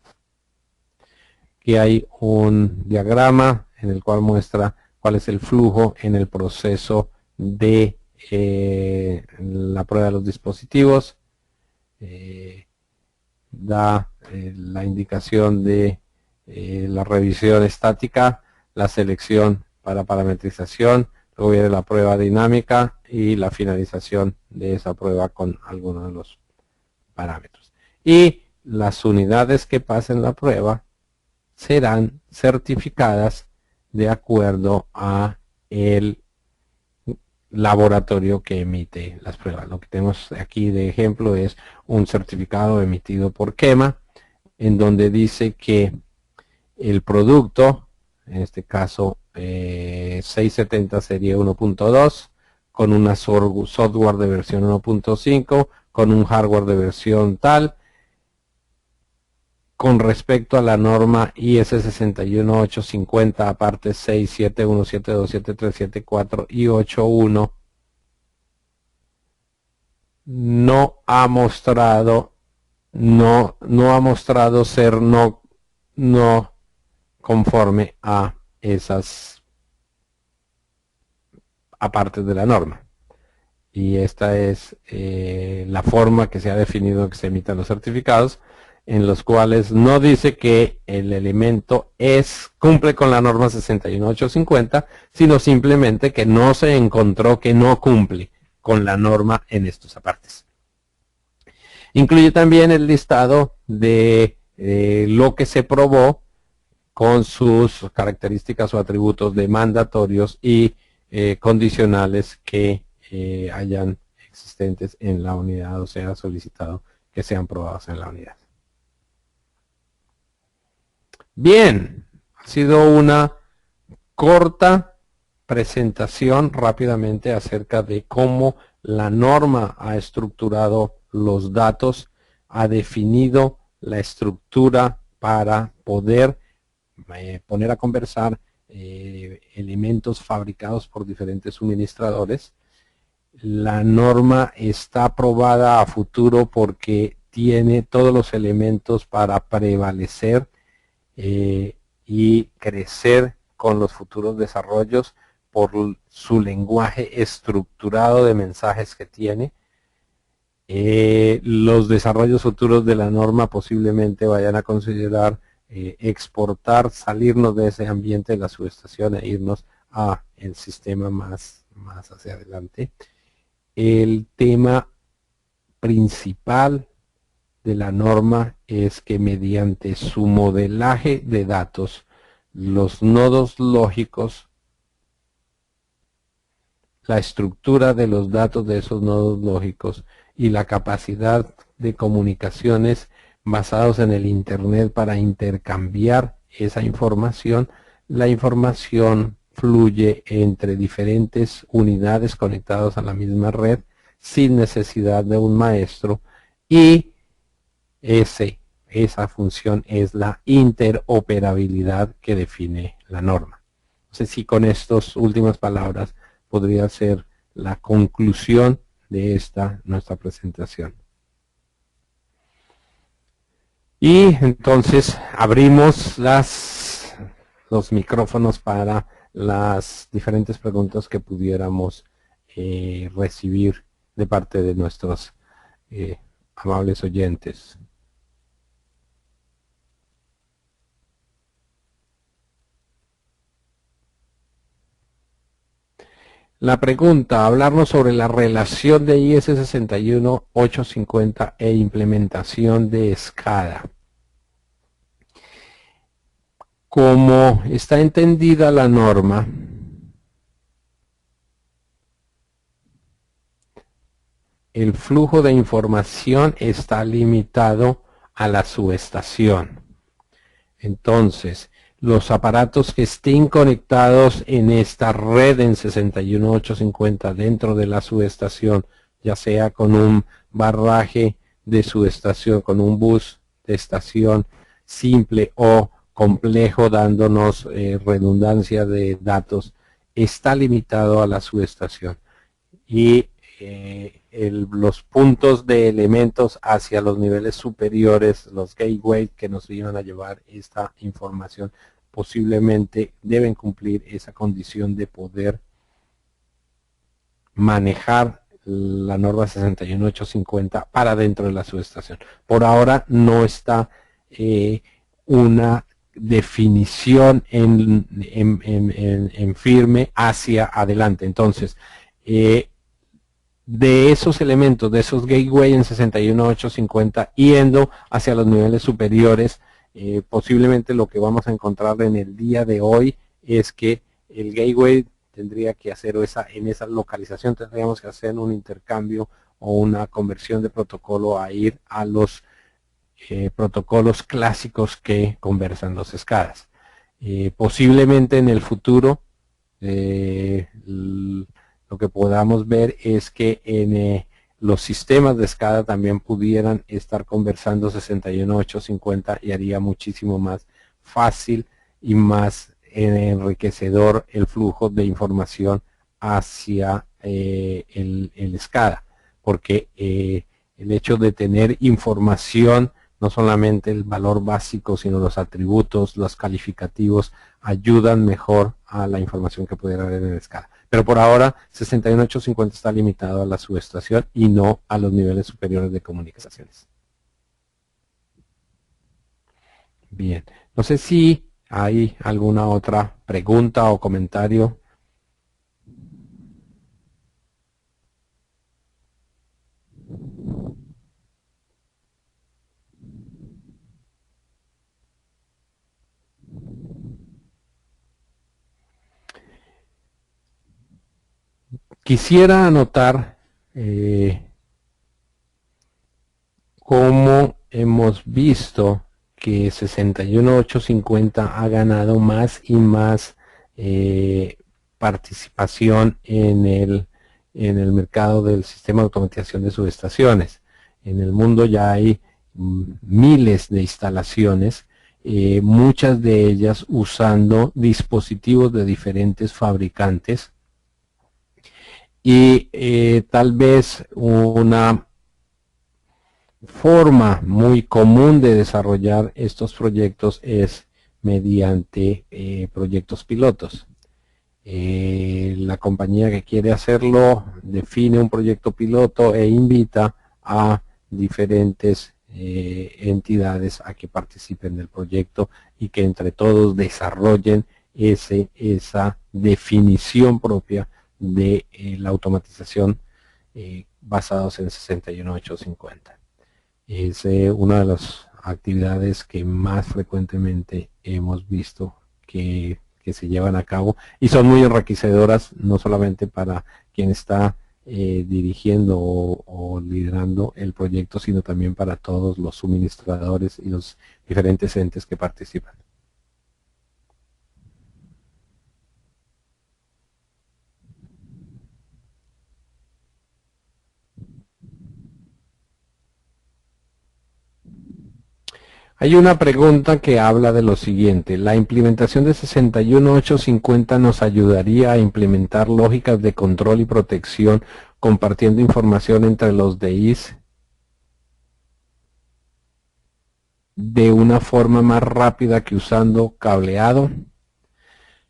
Aquí hay un diagrama en el cual muestra cuál es el flujo en el proceso de la prueba de los dispositivos. Da la indicación de la revisión estática, la selección para parametrización, luego viene la prueba dinámica y la finalización de esa prueba con algunos de los parámetros. Y las unidades que pasen la prueba serán certificadas de acuerdo a el laboratorio que emite las pruebas. Lo que tenemos aquí de ejemplo es un certificado emitido por Kema, en donde dice que el producto, en este caso 670 serie 1.2, con una software de versión 1.5, con un hardware de versión tal, con respecto a la norma IS 61850, aparte 6, 7, 1, 7, 2, 7, 3, 7, 4 y 8.1, no ha mostrado ser no conforme a esas partes de la norma. y esta es la forma que se ha definido que se emitan los certificados, en los cuales no dice que el elemento cumple con la norma 61850, sino simplemente que no se encontró que no cumple con la norma en estos apartes. Incluye también el listado de lo que se probó con sus características o atributos de mandatorios y condicionales que hayan existentes en la unidad, o sea, solicitado que sean probados en la unidad. Bien, ha sido una corta presentación rápidamente acerca de cómo la norma ha estructurado los datos, ha definido la estructura para poder poner a conversar elementos fabricados por diferentes suministradores. La norma está aprobada a futuro porque tiene todos los elementos para prevalecer y crecer con los futuros desarrollos por su lenguaje estructurado de mensajes que tiene. Los desarrollos futuros de la norma posiblemente vayan a considerar exportar, salirnos de ese ambiente de la subestación e irnos a el sistema más hacia adelante. El tema principal de la norma es que mediante su modelaje de datos, los nodos lógicos, la estructura de los datos de esos nodos lógicos y la capacidad de comunicaciones basados en el Internet para intercambiar esa información, la información fluye entre diferentes unidades conectadas a la misma red sin necesidad de un maestro, y esa función es la interoperabilidad que define la norma. No sé si con estas últimas palabras podría ser la conclusión de nuestra presentación. Y entonces abrimos los micrófonos para las diferentes preguntas que pudiéramos recibir de parte de nuestros amables oyentes. La pregunta, hablarnos sobre la relación de IS 61850 e implementación de SCADA. Como está entendida la norma, el flujo de información está limitado a la subestación. Entonces, los aparatos que estén conectados en esta red en 61850 dentro de la subestación, ya sea con un barraje de subestación, con un bus de estación simple o complejo, dándonos redundancia de datos, está limitado a la subestación. Y los puntos de elementos hacia los niveles superiores, los gateways que nos iban a llevar esta información, posiblemente deben cumplir esa condición de poder manejar la norma 61850 para dentro de la subestación. Por ahora no está una definición en firme hacia adelante. Entonces, de esos elementos, de esos gateways en 61850 yendo hacia los niveles superiores, posiblemente lo que vamos a encontrar en el día de hoy es que el gateway tendría que hacer en esa localización, tendríamos que hacer un intercambio o una conversión de protocolo a ir a los protocolos clásicos que conversan los SCADAs. Posiblemente en el futuro lo que podamos ver es que en los sistemas de SCADA también pudieran estar conversando 61850 y haría muchísimo más fácil y más enriquecedor el flujo de información hacia el SCADA, porque el hecho de tener información, no solamente el valor básico, sino los atributos, los calificativos, ayudan mejor a la información que pudiera haber en el SCADA. Pero por ahora 61850 está limitado a la subestación y no a los niveles superiores de comunicaciones. Bien, no sé si hay alguna otra pregunta o comentario. Quisiera anotar cómo hemos visto que 61850 ha ganado más y más participación en el mercado del sistema de automatización de subestaciones. En el mundo ya hay miles de instalaciones, muchas de ellas usando dispositivos de diferentes fabricantes, y tal vez una forma muy común de desarrollar estos proyectos es mediante proyectos pilotos. La compañía que quiere hacerlo define un proyecto piloto e invita a diferentes entidades a que participen del proyecto y que entre todos desarrollen esa definición propia de la automatización basados en 61850. Es una de las actividades que más frecuentemente hemos visto que se llevan a cabo y son muy enriquecedoras, no solamente para quien está dirigiendo o liderando el proyecto, sino también para todos los suministradores y los diferentes entes que participan. Hay una pregunta que habla de lo siguiente: ¿la implementación de 61850 nos ayudaría a implementar lógicas de control y protección compartiendo información entre los DIs de una forma más rápida que usando cableado?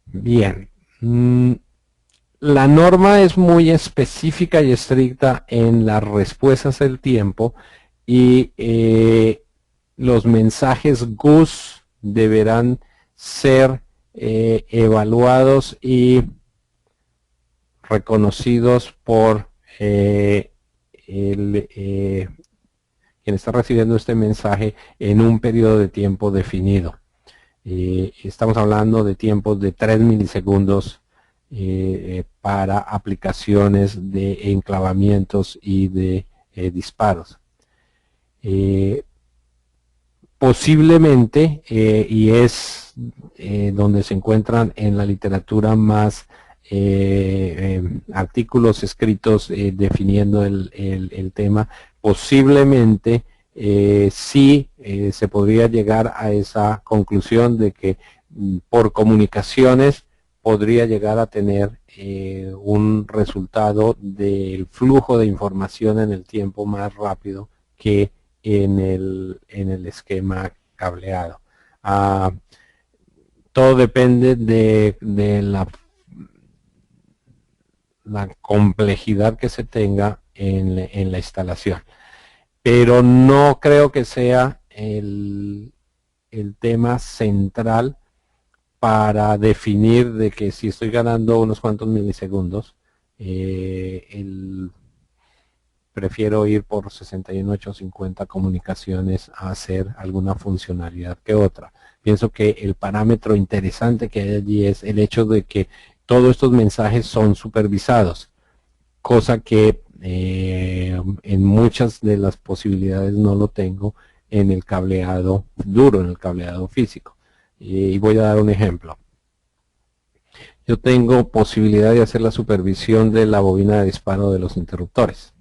Bien, la norma es muy específica y estricta en las respuestas del tiempo y los mensajes GUS deberán ser evaluados y reconocidos por quien está recibiendo este mensaje en un periodo de tiempo definido. Estamos hablando de tiempos de 3 milisegundos para aplicaciones de enclavamientos y de disparos. Posiblemente, y es donde se encuentran en la literatura más artículos escritos definiendo el tema, posiblemente sí se podría llegar a esa conclusión de que por comunicaciones podría llegar a tener un resultado del flujo de información en el tiempo más rápido que en el esquema cableado. Todo depende de la complejidad que se tenga en la instalación. Pero no creo que sea el tema central para definir de que si estoy ganando unos cuantos milisegundos, prefiero ir por 61850 comunicaciones a hacer alguna funcionalidad que otra. Pienso que el parámetro interesante que hay allí es el hecho de que todos estos mensajes son supervisados, cosa que en muchas de las posibilidades no lo tengo en el cableado duro, en el cableado físico. Y voy a dar un ejemplo. Yo tengo posibilidad de hacer la supervisión de la bobina de disparo de los interruptores.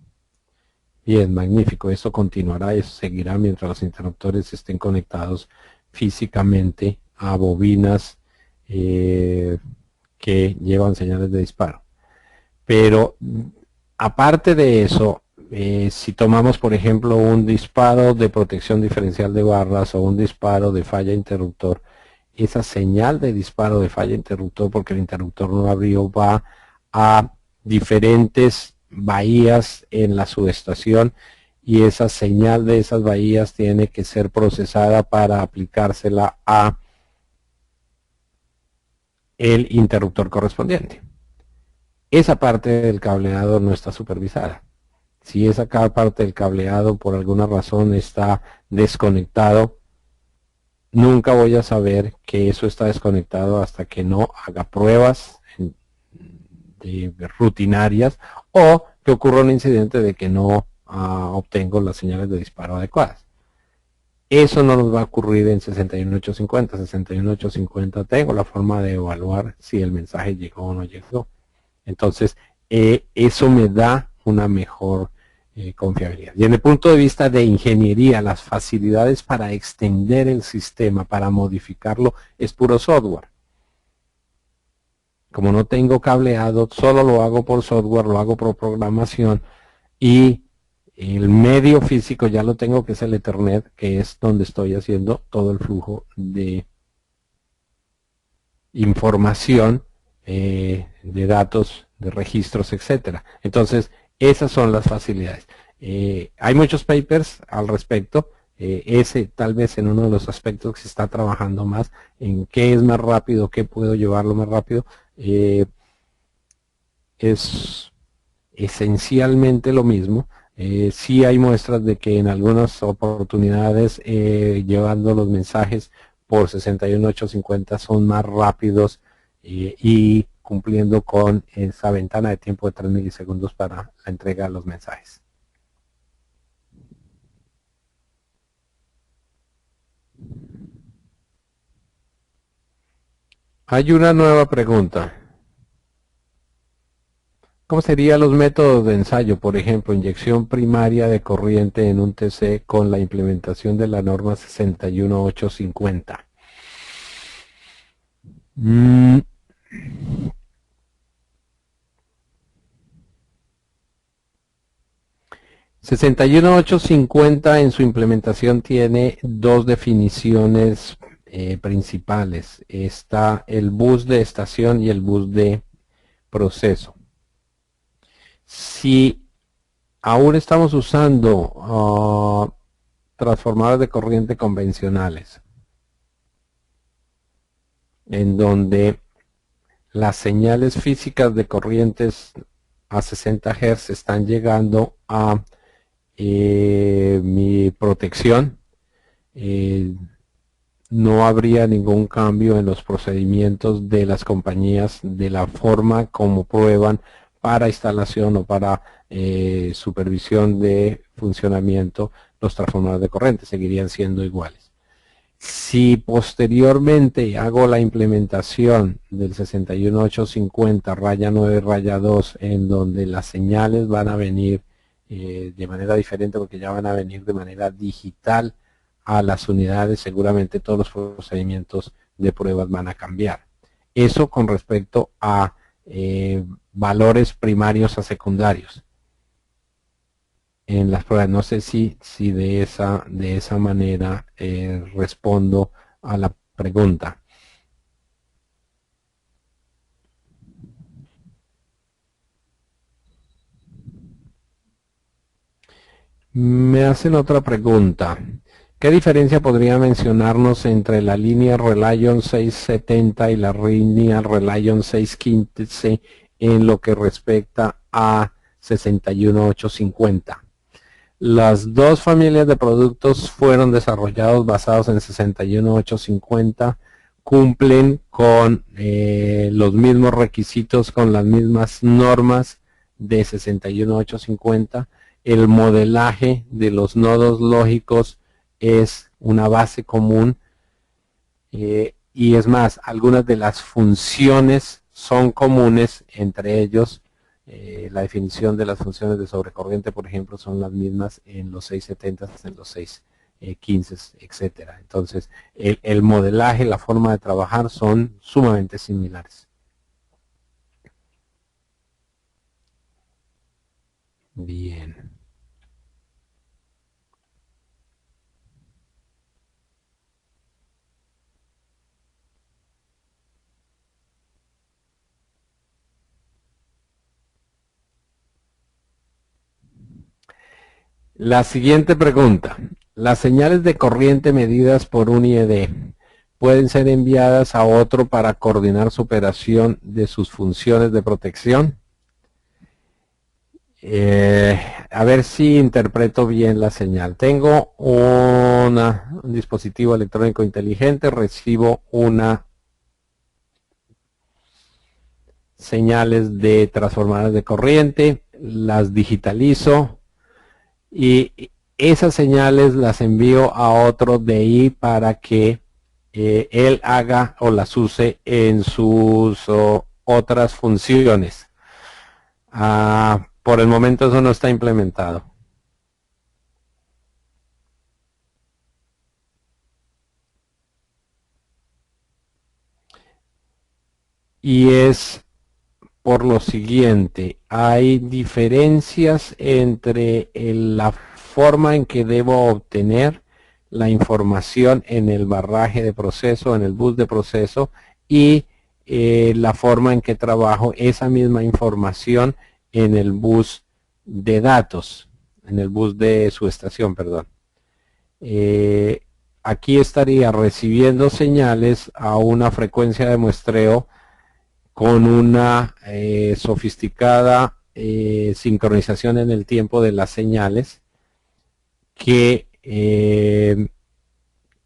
Bien, magnífico. Esto continuará y seguirá mientras los interruptores estén conectados físicamente a bobinas que llevan señales de disparo. Pero aparte de eso, si tomamos por ejemplo un disparo de protección diferencial de barras o un disparo de falla interruptor, esa señal de disparo de falla interruptor, porque el interruptor no abrió, va a diferentes bahías en la subestación y esa señal de esas bahías tiene que ser procesada para aplicársela a el interruptor correspondiente. Esa parte del cableado no está supervisada. Si esa parte del cableado por alguna razón está desconectado, nunca voy a saber que eso está desconectado hasta que no haga pruebas rutinarias o que ocurra un incidente de que no obtengo las señales de disparo adecuadas. Eso no nos va a ocurrir en 61850. 61850 tengo la forma de evaluar si el mensaje llegó o no llegó. Entonces, eso me da una mejor confiabilidad. Y en el punto de vista de ingeniería, las facilidades para extender el sistema, para modificarlo, es puro software. Como no tengo cableado, solo lo hago por software, lo hago por programación y el medio físico ya lo tengo, que es el Ethernet, que es donde estoy haciendo todo el flujo de información, de datos, de registros, etcétera. Entonces, esas son las facilidades. Hay muchos papers al respecto. Ese tal vez en uno de los aspectos que se está trabajando más, en qué es más rápido, qué puedo llevarlo más rápido. Es esencialmente lo mismo. Sí hay muestras de que en algunas oportunidades llevando los mensajes por 61850 son más rápidos y cumpliendo con esa ventana de tiempo de 3 milisegundos para la entrega de los mensajes. Hay una nueva pregunta. ¿Cómo serían los métodos de ensayo? Por ejemplo, inyección primaria de corriente en un TC con la implementación de la norma 61850. 61850 en su implementación tiene dos definiciones principales. Está el bus de estación y el bus de proceso. Si aún estamos usando transformadores de corriente convencionales, en donde las señales físicas de corrientes a 60 Hz están llegando a mi protección, no habría ningún cambio en los procedimientos de las compañías, de la forma como prueban para instalación o para supervisión de funcionamiento los transformadores de corriente, seguirían siendo iguales. Si posteriormente hago la implementación del 61850 raya 9 raya 2, en donde las señales van a venir de manera diferente, porque ya van a venir de manera digital a las unidades, seguramente todos los procedimientos de pruebas van a cambiar. Eso con respecto a valores primarios a secundarios en las pruebas. No sé si de esa manera respondo a la pregunta. Me hacen otra pregunta. ¿Qué diferencia podría mencionarnos entre la línea Reliant 670 y la línea Reliant 615 en lo que respecta a 61850? Las dos familias de productos fueron desarrollados basados en 61850, cumplen con los mismos requisitos, con las mismas normas de 61850. El modelaje de los nodos lógicos es una base común y es más, algunas de las funciones son comunes entre ellos. La definición de las funciones de sobrecorriente, por ejemplo, son las mismas en los 670, en los 615, etcétera. Entonces, el modelaje, la forma de trabajar son sumamente similares. Bien. La siguiente pregunta. Las señales de corriente medidas por un IED pueden ser enviadas a otro para coordinar su operación de sus funciones de protección. A ver si interpreto bien la señal. Tengo un dispositivo electrónico inteligente, recibo una señales de transformadores de corriente, las digitalizo y esas señales las envío a otro DI para que él haga o las use en sus otras funciones. Por el momento eso no está implementado. Y es por lo siguiente, hay diferencias entre la forma en que debo obtener la información en el barraje de proceso, en el bus de proceso, y la forma en que trabajo esa misma información en el bus de datos, en el bus de su estación, perdón. Aquí estaría recibiendo señales a una frecuencia de muestreo con una sofisticada sincronización en el tiempo de las señales que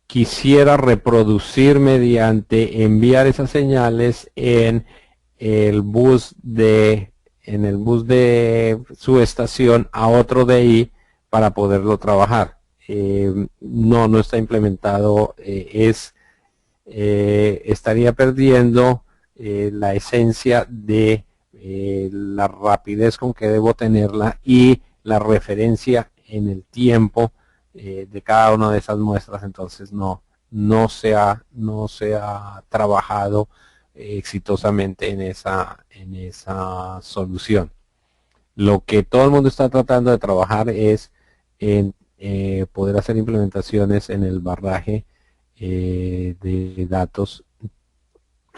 quisiera reproducir mediante enviar esas señales en el bus de su estación a otro DI para poderlo trabajar. No está implementado, estaría perdiendo la esencia de la rapidez con que debo tenerla y la referencia en el tiempo de cada una de esas muestras. Entonces no se ha trabajado exitosamente en esa solución. Lo que todo el mundo está tratando de trabajar es en poder hacer implementaciones en el barraje de datos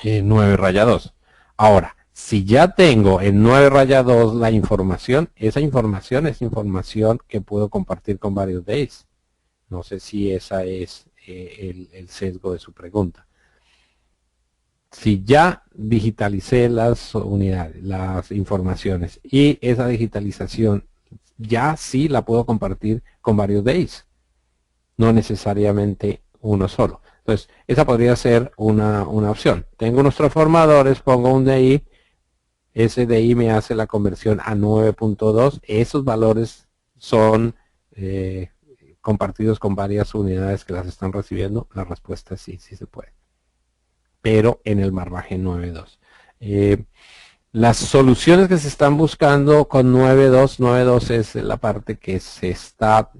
9 raya 2. Ahora, si ya tengo en 9 raya 2 la información, esa información es información que puedo compartir con varios DIs. No sé si esa es el sesgo de su pregunta. Si ya digitalicé las unidades, las informaciones, y esa digitalización ya sí la puedo compartir con varios DIs, no necesariamente uno solo. Entonces, esa podría ser una opción. Tengo unos transformadores, pongo un DI, ese DI me hace la conversión a 9.2, esos valores son compartidos con varias unidades que las están recibiendo. La respuesta es sí, sí se puede. Pero en el barraje 9.2. Las soluciones que se están buscando con 9.2 es la parte que se está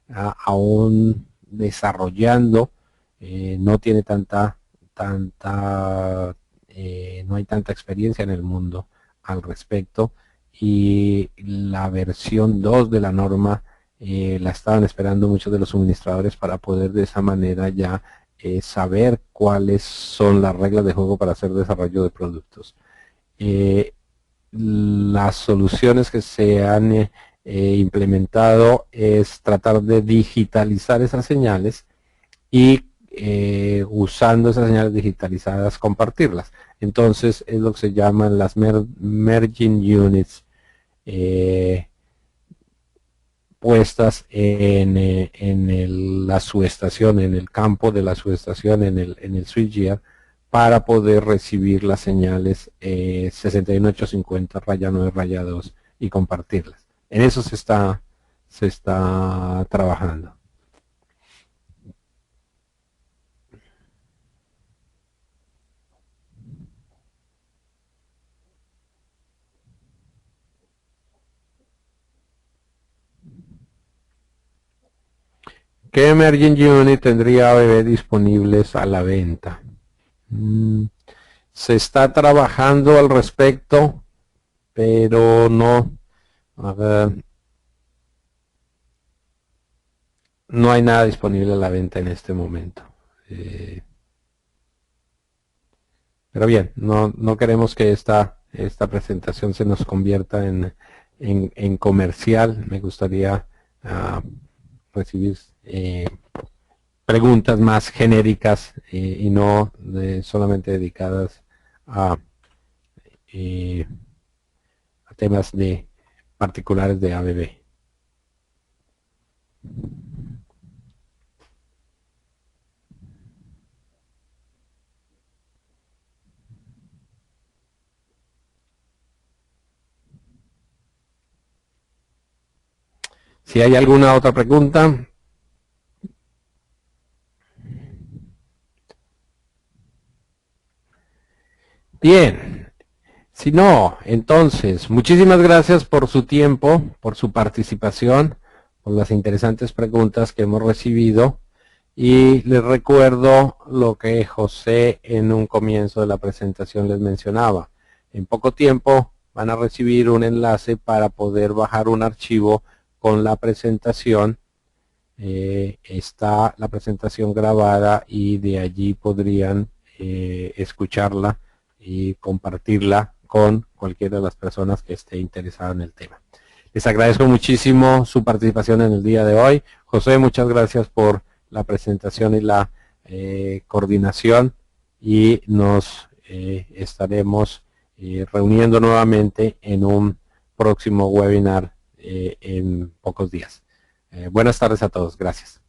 aún desarrollando, no tiene no hay tanta experiencia en el mundo al respecto, y la versión 2 de la norma la estaban esperando muchos de los suministradores para poder de esa manera ya saber cuáles son las reglas de juego para hacer desarrollo de productos. Las soluciones que se han implementado es tratar de digitalizar esas señales y usando esas señales digitalizadas compartirlas. Entonces es lo que se llaman las merging units puestas en la subestación, en el campo de la subestación, en el switchgear, para poder recibir las señales 61850 raya 9 raya 2 y compartirlas. En eso se está trabajando. ¿Qué emerging unit tendría ABB disponibles a la venta? Se está trabajando al respecto, pero no, a ver, no hay nada disponible a la venta en este momento. Pero bien, no queremos que esta presentación se nos convierta en comercial. Me gustaría recibir preguntas más genéricas y no solamente dedicadas a temas particulares de ABB. Si hay alguna otra pregunta. Bien. Si no, entonces, muchísimas gracias por su tiempo, por su participación, por las interesantes preguntas que hemos recibido. Y les recuerdo lo que José en un comienzo de la presentación les mencionaba. En poco tiempo van a recibir un enlace para poder bajar un archivo con la presentación. Está la presentación grabada y de allí podrían escucharla y compartirla con cualquiera de las personas que esté interesada en el tema. Les agradezco muchísimo su participación en el día de hoy. José, muchas gracias por la presentación y la coordinación, y nos estaremos reuniendo nuevamente en un próximo webinar en pocos días. Buenas tardes a todos. Gracias.